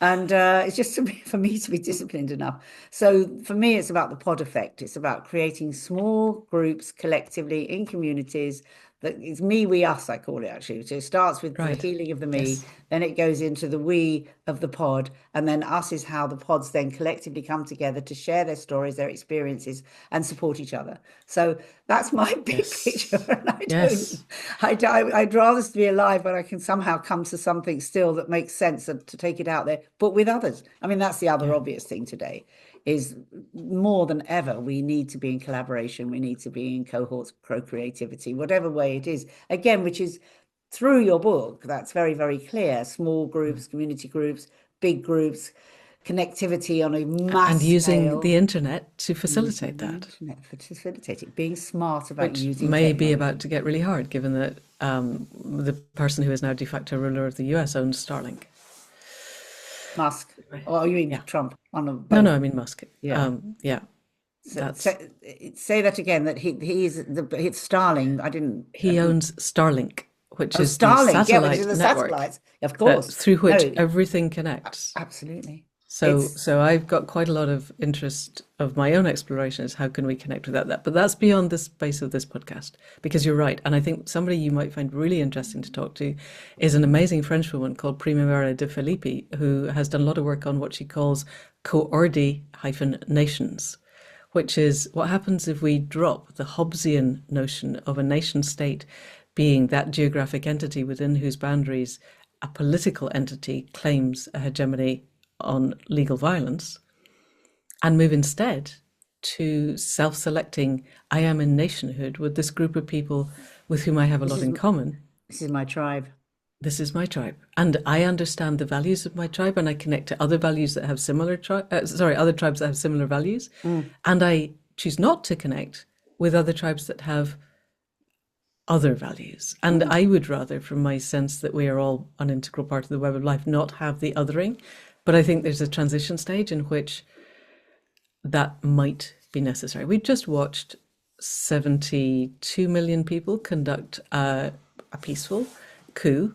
And it's just for me to be disciplined enough. So for me, it's about the pod effect. It's about creating small groups collectively in communities It's me, we, us, I call it actually. So it starts with the Right. healing of the me, Yes. then it goes into the we of the pod, and then us is how the pods then collectively come together to share their stories, their experiences, and support each other. So that's my big picture. Yes. And Yes. I'd rather be alive, but I can somehow come to something still that makes sense and to take it out there, but with others. I mean, that's the other Yeah. obvious thing today is more than ever, we need to be in collaboration. We need to be in cohorts, co-creativity, whatever way it is, again, which is through your book. That's very, very clear. Small groups, community groups, big groups, connectivity on a And mass using the scale. internet to facilitate Using the that, internet for facilitating, being smart about which using may be about technology. to get really hard, given that the person who is now de facto ruler of the US owns Starlink. Musk, or you mean Yeah. Trump? One of No, no, both. I mean Musk. Yeah. Yeah, So, that's say that again. That it's Starling. I didn't. he owns Starlink, which Oh, is the Starlink. Yeah, which is satellite the network satellites. Of that course. through which No, everything connects. absolutely. So, It's so I've got quite a lot of interest of my own exploration is how can we connect without that? But that's beyond the space of this podcast, because you're right. And I think somebody you might find really interesting to talk to is an amazing French woman called Primavera de Filippi, who has done a lot of work on what she calls coordi-nations, which is what happens if we drop the Hobbesian notion of a nation state being that geographic entity within whose boundaries a political entity claims a hegemony on legal violence, and move instead to self-selecting, I am in nationhood with this group of people with whom I have a lot in common. This is my tribe. This is my tribe, and I understand the values of my tribe, and I connect to other values that have similar other tribes that have similar values, and I choose not to connect with other tribes that have other values. And I would rather, from my sense that we are all an integral part of the web of life, not have the othering. But I think there's a transition stage in which that might be necessary. We just watched 72 million people conduct a peaceful coup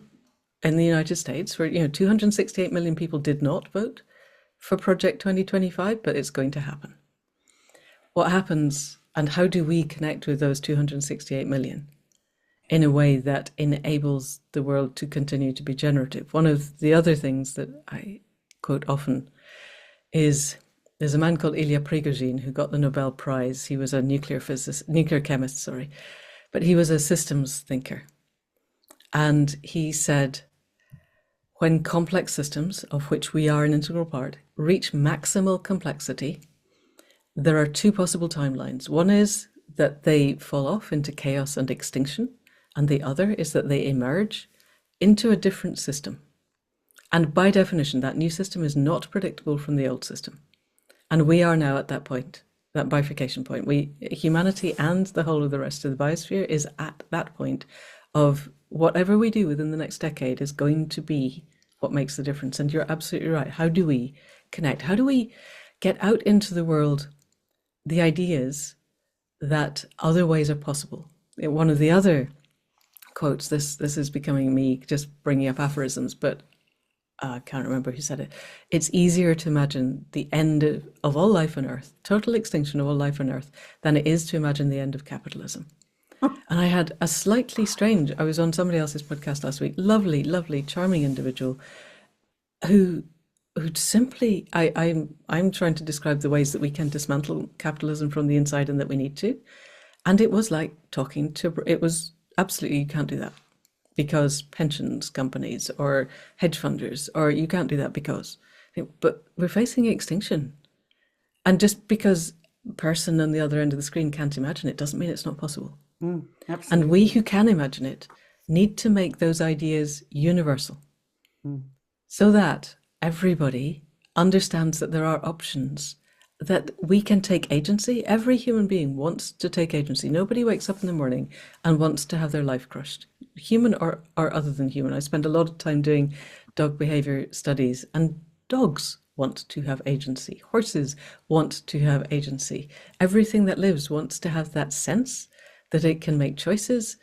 in the United States, where 268 million people did not vote for Project 2025, but it's going to happen. What happens, and how do we connect with those 268 million in a way that enables the world to continue to be generative? One of the other things that I quote often is there's a man called Ilya Prigogine who got the Nobel Prize. He was a nuclear chemist, but he was a systems thinker. And he said, when complex systems, of which we are an integral part, reach maximal complexity, there are two possible timelines. One is that they fall off into chaos and extinction, and the other is that they emerge into a different system. And by definition, that new system is not predictable from the old system. And we are now at that point, that bifurcation point. Humanity and the whole of the rest of the biosphere is at that point of whatever we do within the next decade is going to be what makes the difference. And you're absolutely right. How do we connect? How do we get out into the world the ideas that other ways are possible? One of the other quotes, this is becoming me just bringing up aphorisms, but I can't remember who said it. It's easier to imagine the end of all life on Earth, total extinction of all life on Earth, than it is to imagine the end of capitalism. And I had a slightly strange, I was on somebody else's podcast last week, lovely, lovely, charming individual who simply, I'm trying to describe the ways that we can dismantle capitalism from the inside and that we need to. And it was like it was absolutely, you can't do that because pensions companies or hedge funders, or you can't do that because, but we're facing extinction. And just because a person on the other end of the screen can't imagine it doesn't mean it's not possible. Absolutely. And we who can imagine it need to make those ideas universal so that everybody understands that there are options, that we can take agency. Every human being wants to take agency. Nobody wakes up in the morning and wants to have their life crushed, human or other than human. I spend a lot of time doing dog behavior studies, and dogs want to have agency. Horses want to have agency. Everything that lives wants to have that sense that it can make choices,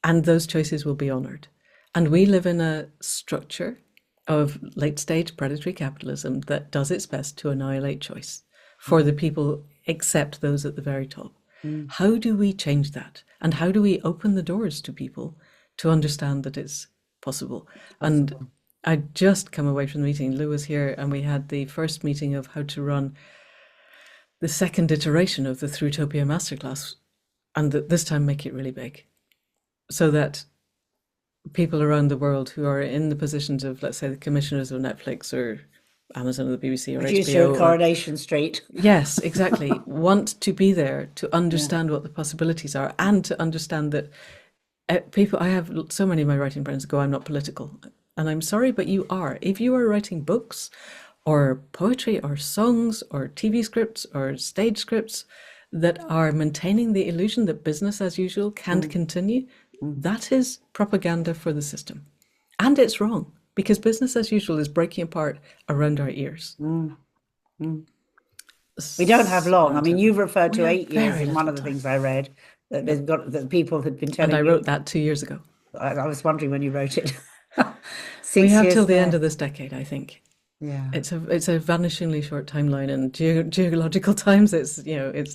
and those choices will be honored. And we live in a structure of late stage predatory capitalism that does its best to annihilate choice for the people except those at the very top. How do we change that? And how do we open the doors to people to understand that it's possible? And I'd just come away from the meeting. Lou was here, and we had the first meeting of how to run the second iteration of the Thrutopian masterclass, and this time make it really big, so that people around the world who are in the positions of, let's say, the commissioners of Netflix or Amazon or the BBC or HBO, Coronation Street. Yes, exactly. Want to be there to understand what the possibilities are, and to understand that people. I have so many of my writing friends go, "I'm not political," and I'm sorry, but you are. If you are writing books, or poetry, or songs, or TV scripts, or stage scripts that are maintaining the illusion that business as usual can continue, that is propaganda for the system, and it's wrong. Because business as usual is breaking apart around our ears. We don't have long. I mean, you've referred to 8 years in one of the time. things I read that people had been telling And I me. wrote that 2 years ago. I was wondering when you wrote it. We have 6 till years the end there. of this decade, I think. Yeah. It's a vanishingly short timeline, and geological times, it's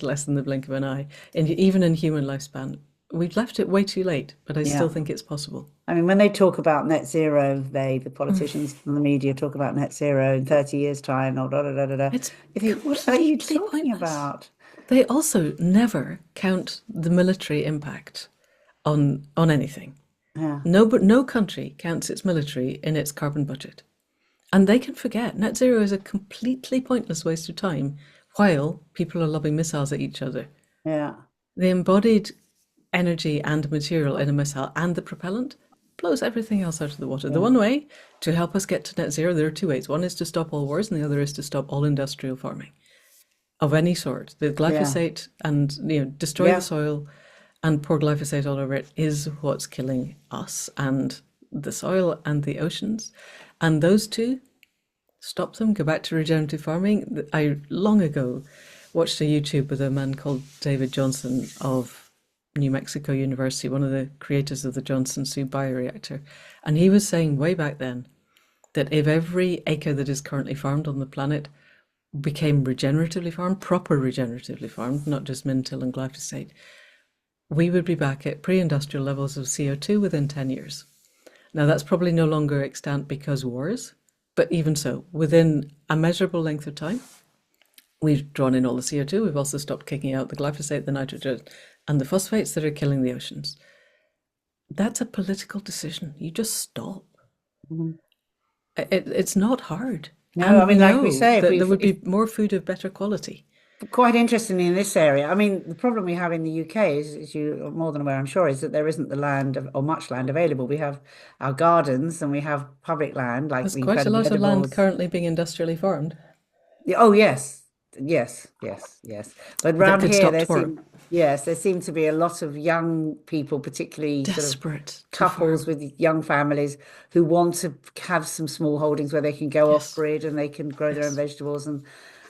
less than the blink of an eye. And even in human lifespan, we've left it way too late, but I still think it's possible. I mean, when they talk about net zero, the politicians and the media talk about net zero in 30 years' time, or you think, what are you talking about? They also never count the military impact on anything. Yeah. No country counts its military in its carbon budget. And they can forget. Net zero is a completely pointless waste of time while people are lobbing missiles at each other. Yeah. The embodied energy and material in a missile and the propellant blows everything else out of the water. The one way to help us get to net zero, there are two ways. One is to stop all wars, and the other is to stop all industrial farming of any sort. The glyphosate and destroy the soil and pour glyphosate all over it is what's killing us and the soil and the oceans. And those two, stop them, go back to regenerative farming. I long ago watched a YouTube with a man called David Johnson of New Mexico University, one of the creators of the Johnson Sioux bioreactor. And he was saying way back then that if every acre that is currently farmed on the planet became regeneratively farmed, proper regeneratively farmed, not just Mintil and glyphosate, we would be back at pre-industrial levels of CO2 within 10 years. Now, that's probably no longer extant because wars, but even so, within a measurable length of time, we've drawn in all the CO2. We've also stopped kicking out the glyphosate, the nitrogen, and the phosphates that are killing the oceans. That's a political decision. You just stop. It's not hard. No, and I mean, like we say, there would be more food of better quality. Quite interestingly, in this area, I mean, the problem we have in the UK is, as you are more than aware, I'm sure, is that there isn't the land or much land available. We have our gardens and we have public land, like There's the quite a lot of land edibles. currently being industrially farmed. Oh, yes. But around here, there seem to be a lot of young people, particularly desperate sort of couples with young families who want to have some small holdings where they can go off grid and they can grow their own vegetables.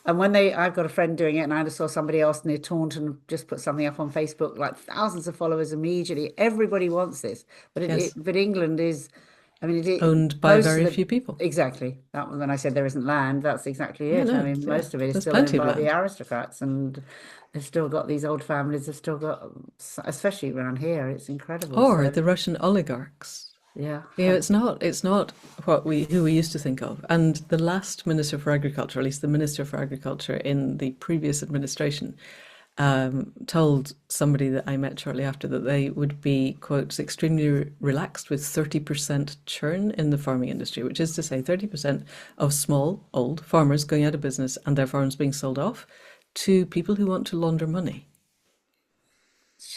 And when I've got a friend doing it, and I just saw somebody else near Taunton just put something up on Facebook, like thousands of followers immediately. Everybody wants this, but but England is, I mean, it owned by very few people. Exactly. That when I said there isn't land, that's exactly it. I mean, most of it is still owned by the aristocrats, and they've still got these old families. They've still got, especially around here, it's incredible. Or the Russian oligarchs. Yeah, it's not who we used to think of. And the last Minister for Agriculture, at least the Minister for Agriculture in the previous administration, told somebody that I met shortly after that they would be, quote, extremely relaxed with 30% churn in the farming industry, which is to say 30% of small, old farmers going out of business and their farms being sold off to people who want to launder money.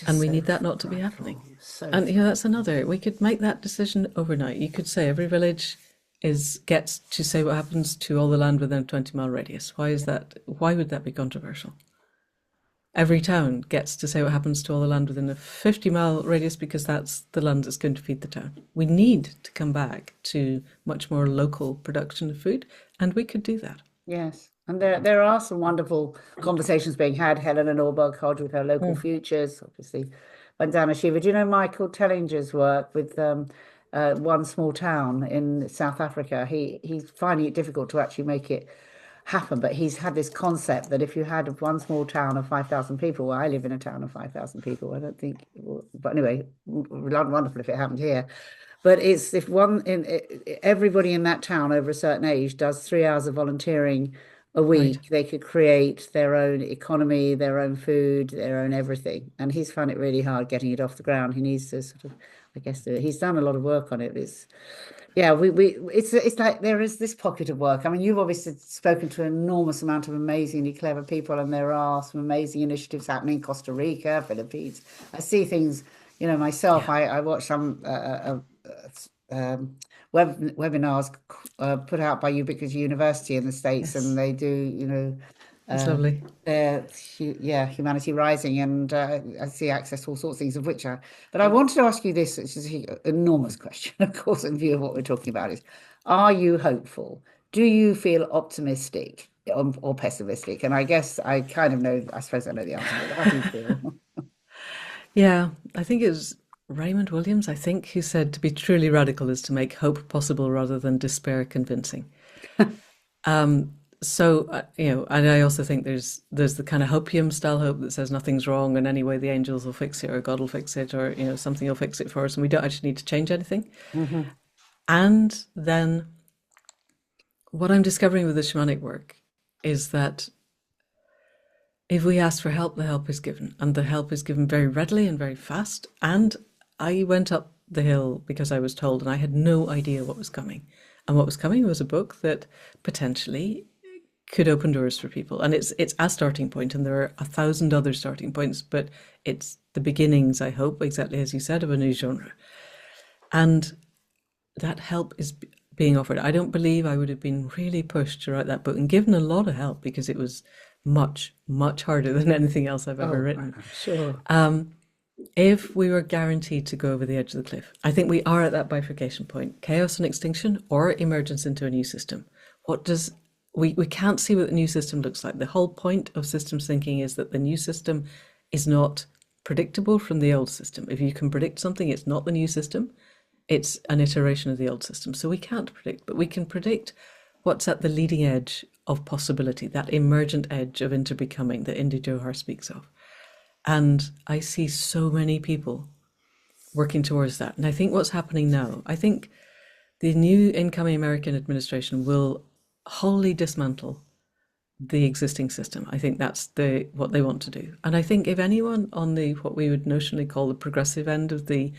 And we need that not to be happening. And that's another. We could make that decision overnight. You could say every village gets to say what happens to all the land within a 20-mile radius. Why is that? Why would that be controversial? Every town gets to say what happens to all the land within a 50-mile radius because that's the land that's going to feed the town. We need to come back to much more local production of food, and we could do that. Yes. And there are some wonderful conversations being had. Helena Norberg-Hodge with her local futures, obviously. Vandana Shiva. Do you know Michael Tellinger's work with One Small Town in South Africa? He's finding it difficult to actually make it happen, but he's had this concept that if you had one small town of 5,000 people, well, I live in a town of 5,000 people. I don't think, but anyway, wonderful if it happened here. But it's if everybody in that town over a certain age does 3 hours of volunteering a Right. week, they could create their own economy, their own food, their own everything. And he's found it really hard getting it off the ground. He needs to sort of, I guess, he's done a lot of work on it. Yeah, it's like there is this pocket of work. I mean, you've obviously spoken to an enormous amount of amazingly clever people, and there are some amazing initiatives happening in Costa Rica, Philippines. I see things, myself. Yeah, I watch some um, webinars put out by Ubiquitous University in the States, and yes, they do, it's uh, lovely. Humanity Rising, and I see access to all sorts of things of which I. But I wanted to ask you this, which is an enormous question, of course, in view of what we're talking about: is are you hopeful? Do you feel optimistic or pessimistic? And I guess I kind of know. I suppose I know the answer, but how do you feel? Yeah, I think it was Raymond Williams, I think, who said to be truly radical is to make hope possible rather than despair convincing. And I also think there's the kind of hopium style hope that says nothing's wrong and anyway the angels will fix it or God will fix it or something will fix it for us and we don't actually need to change anything. Hmm. And then what I'm discovering with the shamanic work is that if we ask for help, the help is given, and the help is given very readily and very fast. And I went up the hill because I was told, and I had no idea what was coming. And what was coming was a book that potentially could open doors for people. And it's a starting point, and there are 1,000 other starting points, but it's the beginnings, I hope, exactly as you said, of a new genre. And that help is being offered. I don't believe I would have been really pushed to write that book and given a lot of help because it was much, much harder than anything else I've ever Oh, written. I'm sure. If we were guaranteed to go over the edge of the cliff, I think we are at that bifurcation point, chaos and extinction or emergence into a new system. What does we can't see what the new system looks like. The whole point of systems thinking is that the new system is not predictable from the old system. If you can predict something, it's not the new system. It's an iteration of the old system. So we can't predict, but we can predict what's at the leading edge of possibility, that emergent edge of interbecoming that Indy Johar speaks of. And I see so many people working towards that. And I think what's happening now, I think the new incoming American administration will wholly dismantle the existing system. I think that's what they want to do. And I think if anyone on the what we would notionally call the progressive end of the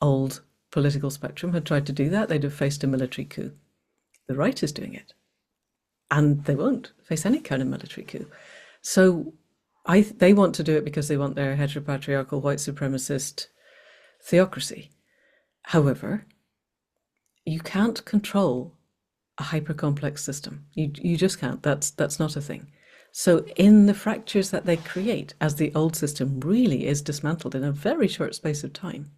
old political spectrum had tried to do that, they'd have faced a military coup. The right is doing it, and they won't face any kind of military coup. So they want to do it because they want their heteropatriarchal white supremacist theocracy. However, you can't control a hyper-complex system. You just can't. That's not a thing. So in the fractures that they create, as the old system really is dismantled in a very short space of time,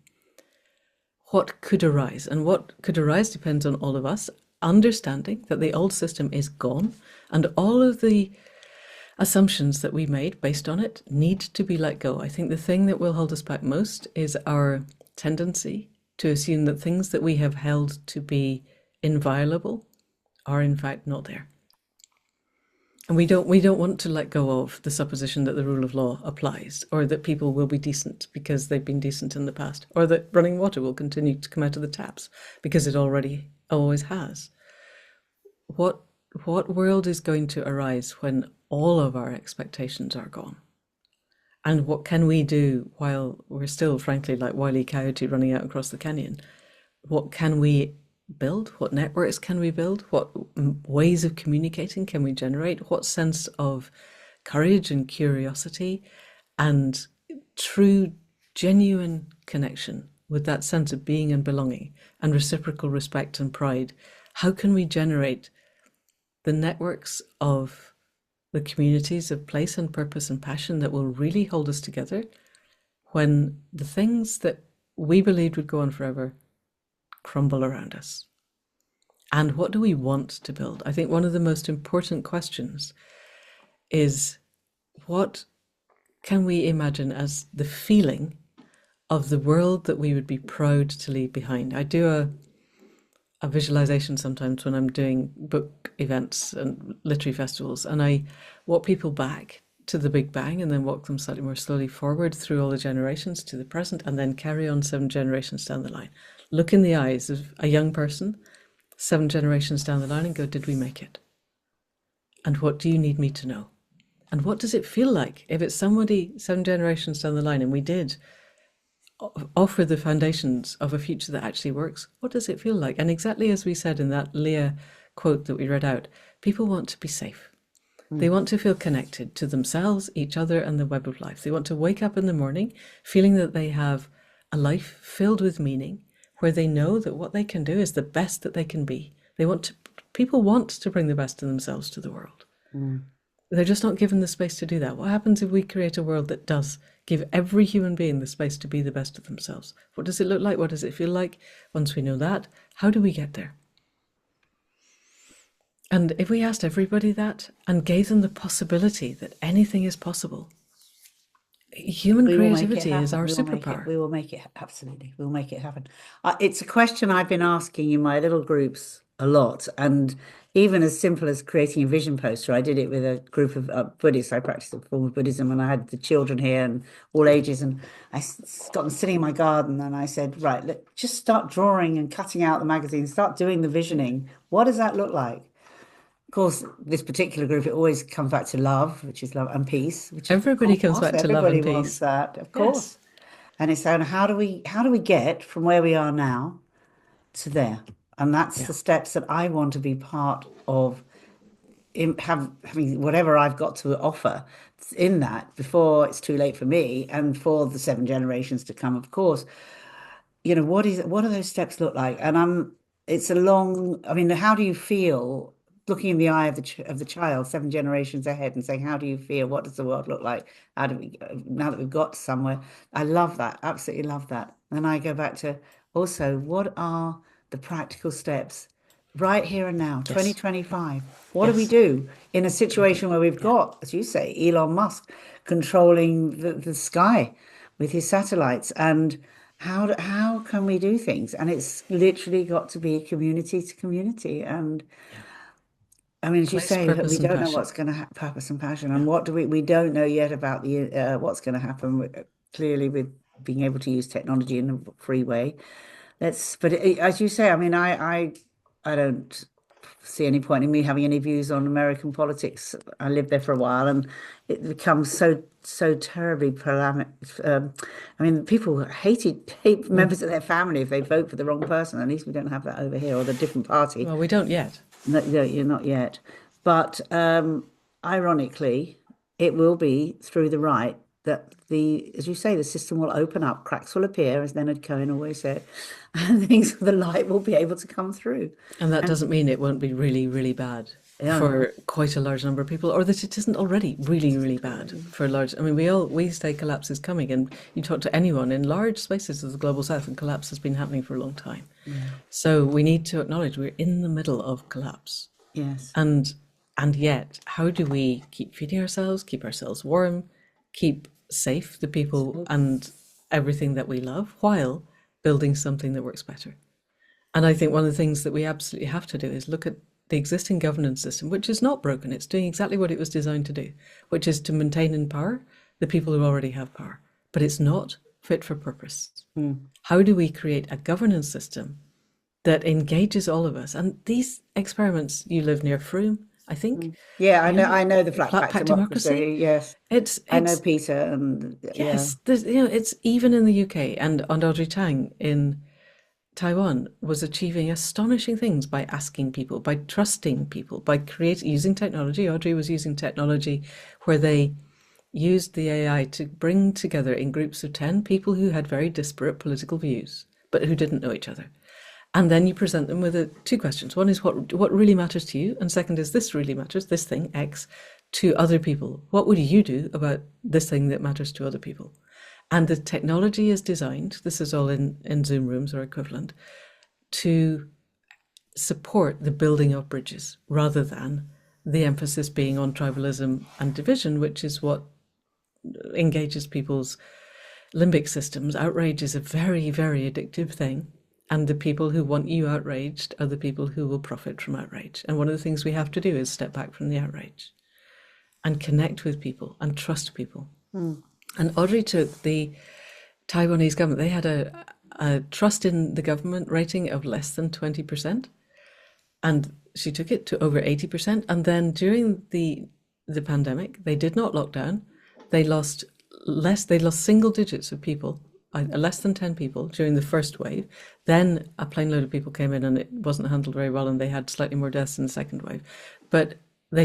what could arise? And what could arise depends on all of us understanding that the old system is gone and all of the assumptions that we made based on it need to be let go. I think the thing that will hold us back most is our tendency to assume that things that we have held to be inviolable are in fact not there. And we don't want to let go of the supposition that the rule of law applies, or that people will be decent because they've been decent in the past, or that running water will continue to come out of the taps because it already always has. What world is going to arise when all of our expectations are gone? And what can we do while we're still, frankly, like Wile E. Coyote running out across the canyon? What can we build? What networks can we build? What ways of communicating can we generate? What sense of courage and curiosity and true, genuine connection with that sense of being and belonging and reciprocal respect and pride? How can we generate the networks of the communities of place and purpose and passion that will really hold us together when the things that we believed would go on forever crumble around us? And what do we want to build? I think one of the most important questions is what can we imagine as the feeling of the world that we would be proud to leave behind? I do a visualization sometimes when I'm doing book events and literary festivals, and I walk people back to the Big Bang and then walk them slightly more slowly forward through all the generations to the present, and then carry on 7 generations down the line. Look in the eyes of a young person 7 generations down the line and go, did we make it? And what do you need me to know? And what does it feel like if it's somebody 7 generations down the line and we did offer the foundations of a future that actually works? What does it feel like? And exactly as we said in that Leah quote that we read out, people want to be safe. They want to feel connected to themselves, each other, and the web of life. They want to wake up in the morning feeling that they have a life filled with meaning, where they know that what they can do is the best that they can be. People want to bring the best of themselves to the world. They're just not given the space to do that. What happens if we create a world that does give every human being the space to be the best of themselves? What does it look like? What does it feel like? Once we know that, how do we get there? And if we asked everybody that and gave them the possibility that anything is possible, human creativity is our superpower. We will make it, absolutely. We'll make it happen. It's a question I've been asking in my little groups a lot. And even as simple as creating a vision poster, I did it with a group of Buddhists. I practiced a form of Buddhism, and I had the children here and all ages. And I got them sitting in my garden, and I said, right, just start drawing and cutting out the magazine, start doing the visioning. What does that look like? Of course, this particular group, it always comes back to love, which is love and peace. Which everybody comes back to love and peace. Everybody wants that, of course. And it's saying, how do we get from where we are now to there? And that's the steps that I want to be part of, having whatever I've got to offer in that before it's too late for me and for the 7 generations to come. Of course, what do those steps look like? And it's a long. I mean, how do you feel? Looking in the eye of the child 7 generations ahead and saying, how do you feel? What does the world look like? How do we, now that we've got somewhere? I love that. Absolutely love that. And I go back to also, what are the practical steps right here and now, 2025? What do we do in a situation where we've got, as you say, Elon Musk controlling the sky with his satellites? And how can we do things? And it's literally got to be community to community. And I mean, as you say, we don't know what's going to happen, purpose and passion. And what do we don't know yet about the what's going to happen clearly with being able to use technology in a free way. But as you say, I mean, I don't see any point in me having any views on American politics. I lived there for a while, and it becomes so terribly polemic. I mean, people hate members of their family if they vote for the wrong person. At least we don't have that over here, or the different party. Well, we don't yet. No, you're not yet. But ironically, it will be through the right that as you say, the system will open up, cracks will appear, as Leonard Cohen always said, and the light will be able to come through. And that doesn't mean it won't be really, really bad for quite a large number of people, or that it isn't already really, really bad for a large. I mean, we say collapse is coming, and you talk to anyone in large spaces of the global south, and collapse has been happening for a long time. So we need to acknowledge we're in the middle of collapse. Yes. And yet, how do we keep feeding ourselves, keep ourselves warm, keep safe the people and everything that we love, while building something that works better? And I think one of the things that we absolutely have to do is look at the existing governance system, which is not broken. It's doing exactly what it was designed to do, which is to maintain in power the people who already have power. But it's not fit for purpose. How do we create a governance system that engages all of us? And these experiments, you live near Frome, I think. Yeah, I know the flat pack democracy. Yes, I know Peter, and yes, it's even in the UK, and Audrey Tang in Taiwan was achieving astonishing things by asking people, by trusting people, by using technology. Audrey was using technology where they used the AI to bring together in groups of 10 people who had very disparate political views, but who didn't know each other. And then you present them with 2 questions. One is what really matters to you? And second is, this really matters, this thing, X, to other people. What would you do about this thing that matters to other people? And the technology is designed, this is all in Zoom rooms or equivalent, to support the building of bridges rather than the emphasis being on tribalism and division, which is what engages people's limbic systems. Outrage is a very, very addictive thing. And the people who want you outraged are the people who will profit from outrage. And one of the things we have to do is step back from the outrage and connect with people and trust people. And Audrey took the Taiwanese government, they had a trust in the government rating of less than 20%. And she took it to over 80%. And then during the pandemic, they did not lock down. They lost single digits of people, less than 10 people during the first wave. Then a plane load of people came in and it wasn't handled very well, and they had slightly more deaths in the second wave. But the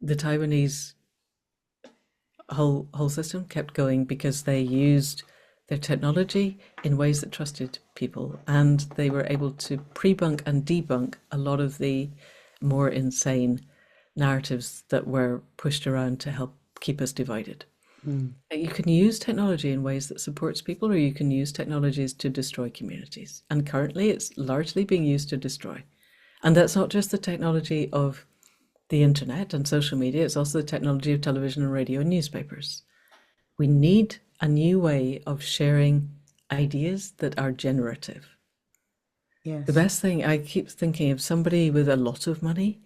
Taiwanese whole system kept going because they used their technology in ways that trusted people, and they were able to pre-bunk and debunk a lot of the more insane narratives that were pushed around to help keep us divided. You can use technology in ways that supports people, or you can use technologies to destroy communities. And currently it's largely being used to destroy. And that's not just the technology of the internet and social media, it's also the technology of television and radio and newspapers. We need a new way of sharing ideas that are generative. Yes. The best thing, I keep thinking, if somebody with a lot of money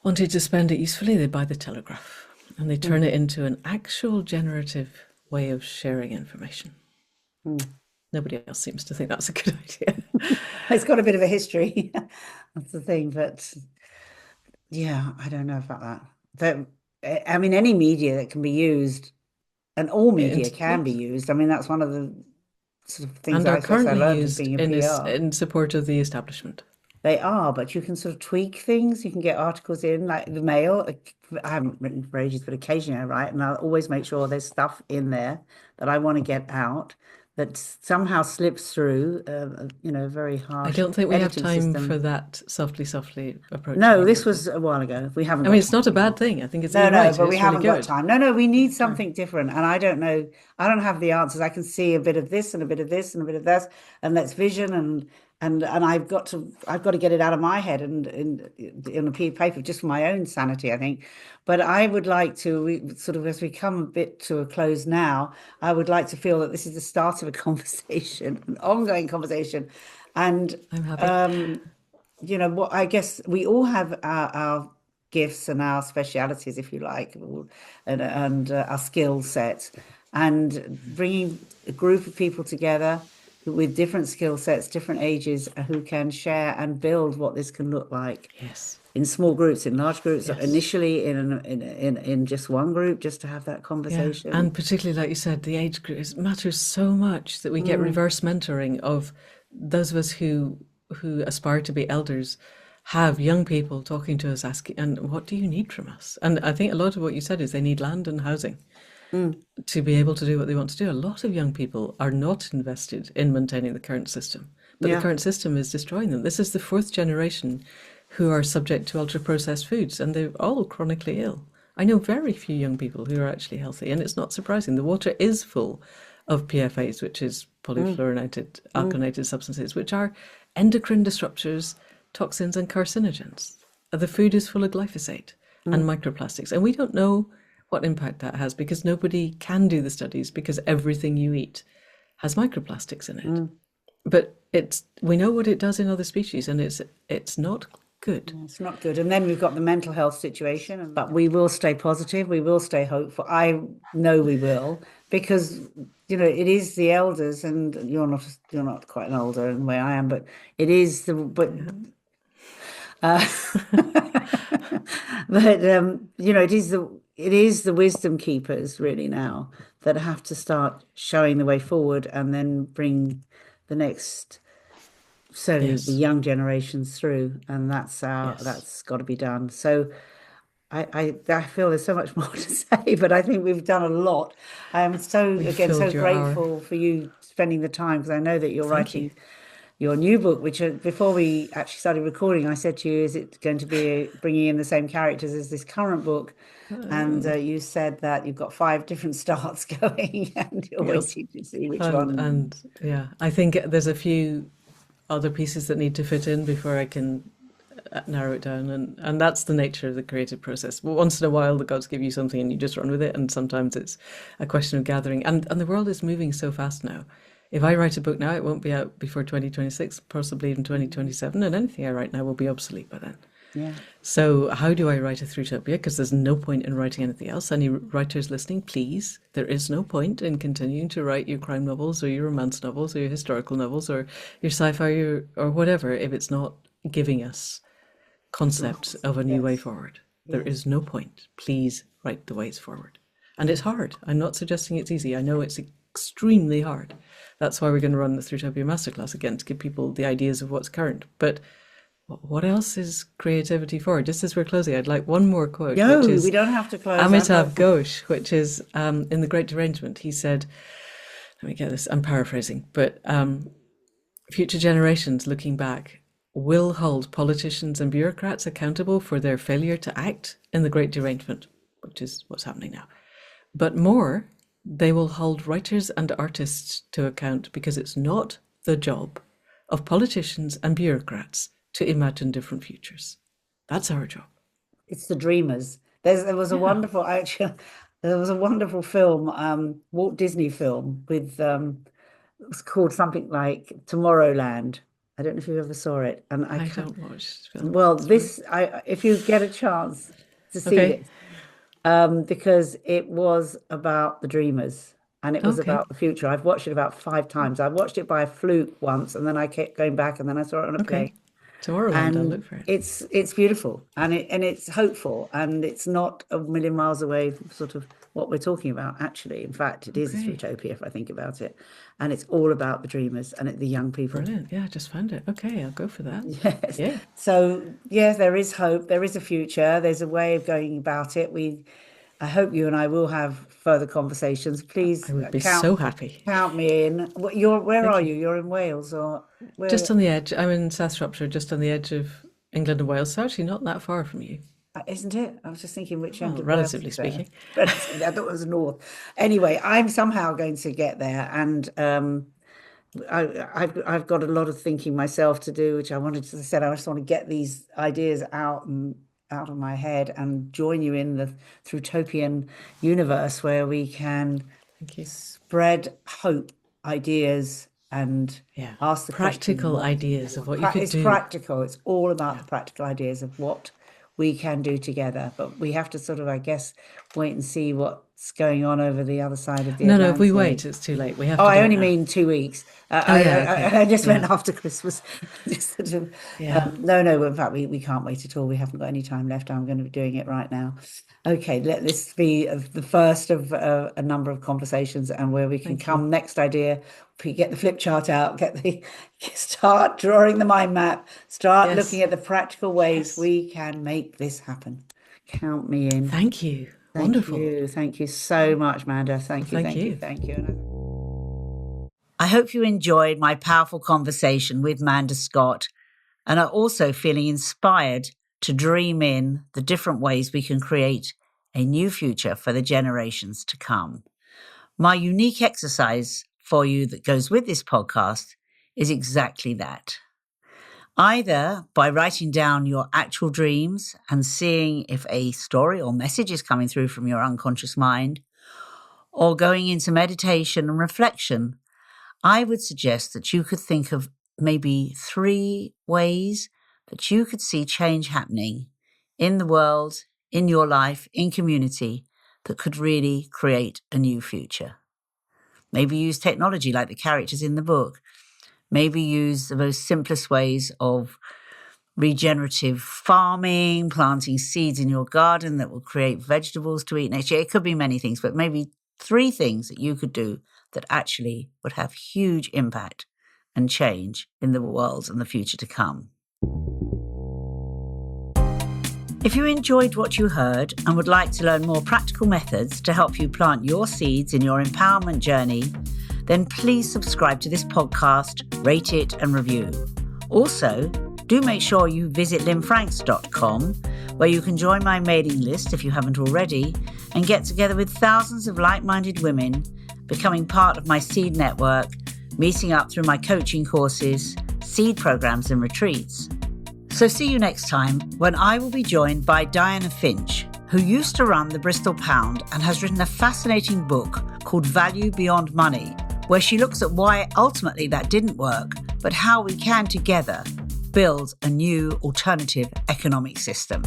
wanted to spend it usefully, they buy the Telegraph and they turn it into an actual generative way of sharing information. Nobody else seems to think that's a good idea. It's got a bit of a history. That's the thing. But yeah, I don't know about that. I mean, any media that can be used, and all media can be used. I mean, that's one of the sort of things and are I currently learned used as being a PR. in support of the establishment. They are, but you can sort of tweak things. You can get articles in, like the Mail. I haven't written for ages, but occasionally I write, and I'll always make sure there's stuff in there that I want to get out that somehow slips through, very harsh. I don't think we have editing time system. for that softly approach. No, this was a while ago. We haven't. I mean, it's not a bad thing. I think it's No, right. but we It's haven't really got good. time. No, we need something different. And I don't know. I don't have the answers. I can see a bit of this and a bit of this and a bit of this, and that's vision and I've got to get it out of my head and in a piece of paper just for my own sanity, I think. But I would like to, sort of as we come a bit to a close now, I would like to feel that this is the start of a conversation, an ongoing conversation. And I'm happy. what I guess we all have our gifts and our specialities, if you like, and our skill sets, and bringing a group of people together with different skill sets, different ages, who can share and build what this can look like. Yes. In small groups, in large groups, Yes. Initially in just one group, just to have that conversation. Yeah. And particularly, like you said, the age group, it matters so much that we get reverse mentoring of those of us who aspire to be elders, have young people talking to us, asking, and what do you need from us? And I think a lot of what you said is they need land and housing to be able to do what they want to do. A lot of young people are not invested in maintaining the current system, but the current system is destroying them. This is the fourth generation who are subject to ultra-processed foods, and they're all chronically ill. I know very few young people who are actually healthy, and it's not surprising. The water is full of PFAs, which is polyfluorinated alkylated substances, which are endocrine disruptors, toxins and carcinogens. The food is full of glyphosate and microplastics, and we don't know what impact that has because nobody can do the studies because everything you eat has microplastics in it. But we know what it does in other species, and it's not good. It's not good. And then we've got the mental health situation, but we will stay positive. We will stay hopeful. I know we will, because it is the elders, and you're not quite an older in the way I am, but it is it is the wisdom keepers really now that have to start showing the way forward, and then bring the next, certainly the young generations through, and that's got to be done. So I feel there's so much more to say, but I think we've done a lot. I am so grateful for you spending the time, because I know that you're writing your new book, which before we actually started recording, I said to you, is it going to be bringing in the same characters as this current book? And you said that you've got 5 different starts going, and you're waiting to see which one. And yeah, I think there's a few other pieces that need to fit in before I can narrow it down, and that's the nature of the creative process. But once in a while the gods give you something and you just run with it, and sometimes it's a question of gathering, and the world is moving so fast now. If I write a book now, it won't be out before 2026, possibly even 2027, and anything I write now will be obsolete by then. Yeah. So how do I write a Thrutopia? Because there's no point in writing anything else. Any writers listening, please, there is no point in continuing to write your crime novels or your romance novels or your historical novels or your sci-fi or whatever if it's not giving us concepts of a new way forward. There is no point. Please write the ways forward. And it's hard. I'm not suggesting it's easy. I know it's extremely hard. That's why we're going to run the Thrutopian Masterclass again, to give people the ideas of what's current. But what else is creativity for? Just as we're closing, I'd like one more quote. No, which is we don't have to close. Amitav Ghosh, which is in The Great Derangement. He said, let me get this, I'm paraphrasing, but future generations looking back will hold politicians and bureaucrats accountable for their failure to act in the Great Derangement, which is what's happening now. But more, they will hold writers and artists to account, because it's not the job of politicians and bureaucrats to imagine different futures. That's our job. It's the dreamers. There was a wonderful film, Walt Disney film with it was called something like Tomorrowland. I don't know if you ever saw it. And I don't watch films. Well, if you get a chance to see it, because it was about the dreamers and it was about the future. I've watched it about 5 times. I watched it by fluke once, and then I kept going back, and then I saw it on a plane. Tomorrowland, I'll look for it. It's beautiful, and it's hopeful, and it's not a million miles away from sort of what we're talking about, actually. In fact, it is a Thrutopia, if I think about it. And it's all about the dreamers and the young people. Brilliant. Yeah, I just found it. Okay, I'll go for that. Yes. Yeah. So, yeah, there is hope. There is a future. There's a way of going about it. I hope you and I will have further conversations. Please, I would be so happy. Count me in. Where are you? You're in Wales, or where? Just on the edge. I'm in South Shropshire, just on the edge of England and Wales. So actually not that far from you. Isn't it? I was just thinking which end of relatively Wales speaking. Relatively, I thought it was north. Anyway, I'm somehow going to get there, and I've got a lot of thinking myself to do, which I said, I just want to get these ideas out of my head and join you in the Thrutopian universe, where we can spread hope, ideas, and ask the practical ideas of what you could do. It's practical. It's all about the practical ideas of what we can do together. But we have to sort of, I guess, wait and see what's going on over the other side of the Atlantic. No, if we wait, it's too late. We have to I only mean 2 weeks. I just meant after Christmas. Just sort of, no, in fact, we can't wait at all. We haven't got any time left. I'm going to be doing it right now. Okay, let this be the first of a number of conversations, and where we can next idea, get the flip chart out, start drawing the mind map, start looking at the practical ways we can make this happen. Count me in. Thank you. Wonderful. Thank you so much, Manda. Thank you. I hope you enjoyed my powerful conversation with Manda Scott, and are also feeling inspired to dream in the different ways we can create a new future for the generations to come. My unique exercise for you that goes with this podcast is exactly that. Either by writing down your actual dreams and seeing if a story or message is coming through from your unconscious mind, or going into meditation and reflection, I would suggest that you could think of maybe 3 ways that you could see change happening in the world, in your life, in community, that could really create a new future. Maybe use technology like the characters in the book. Maybe use the most simplest ways of regenerative farming, planting seeds in your garden that will create vegetables to eat next year. It could be many things, but maybe 3 things that you could do that actually would have huge impact and change in the world and the future to come. If you enjoyed what you heard and would like to learn more practical methods to help you plant your seeds in your empowerment journey, then please subscribe to this podcast, rate it and review. Also, do make sure you visit lynnefranks.com, where you can join my mailing list if you haven't already, and get together with thousands of like-minded women, becoming part of my seed network, meeting up through my coaching courses, seed programs and retreats. So see you next time, when I will be joined by Diana Finch, who used to run the Bristol Pound and has written a fascinating book called Value Beyond Money, where she looks at why ultimately that didn't work, but how we can together build a new alternative economic system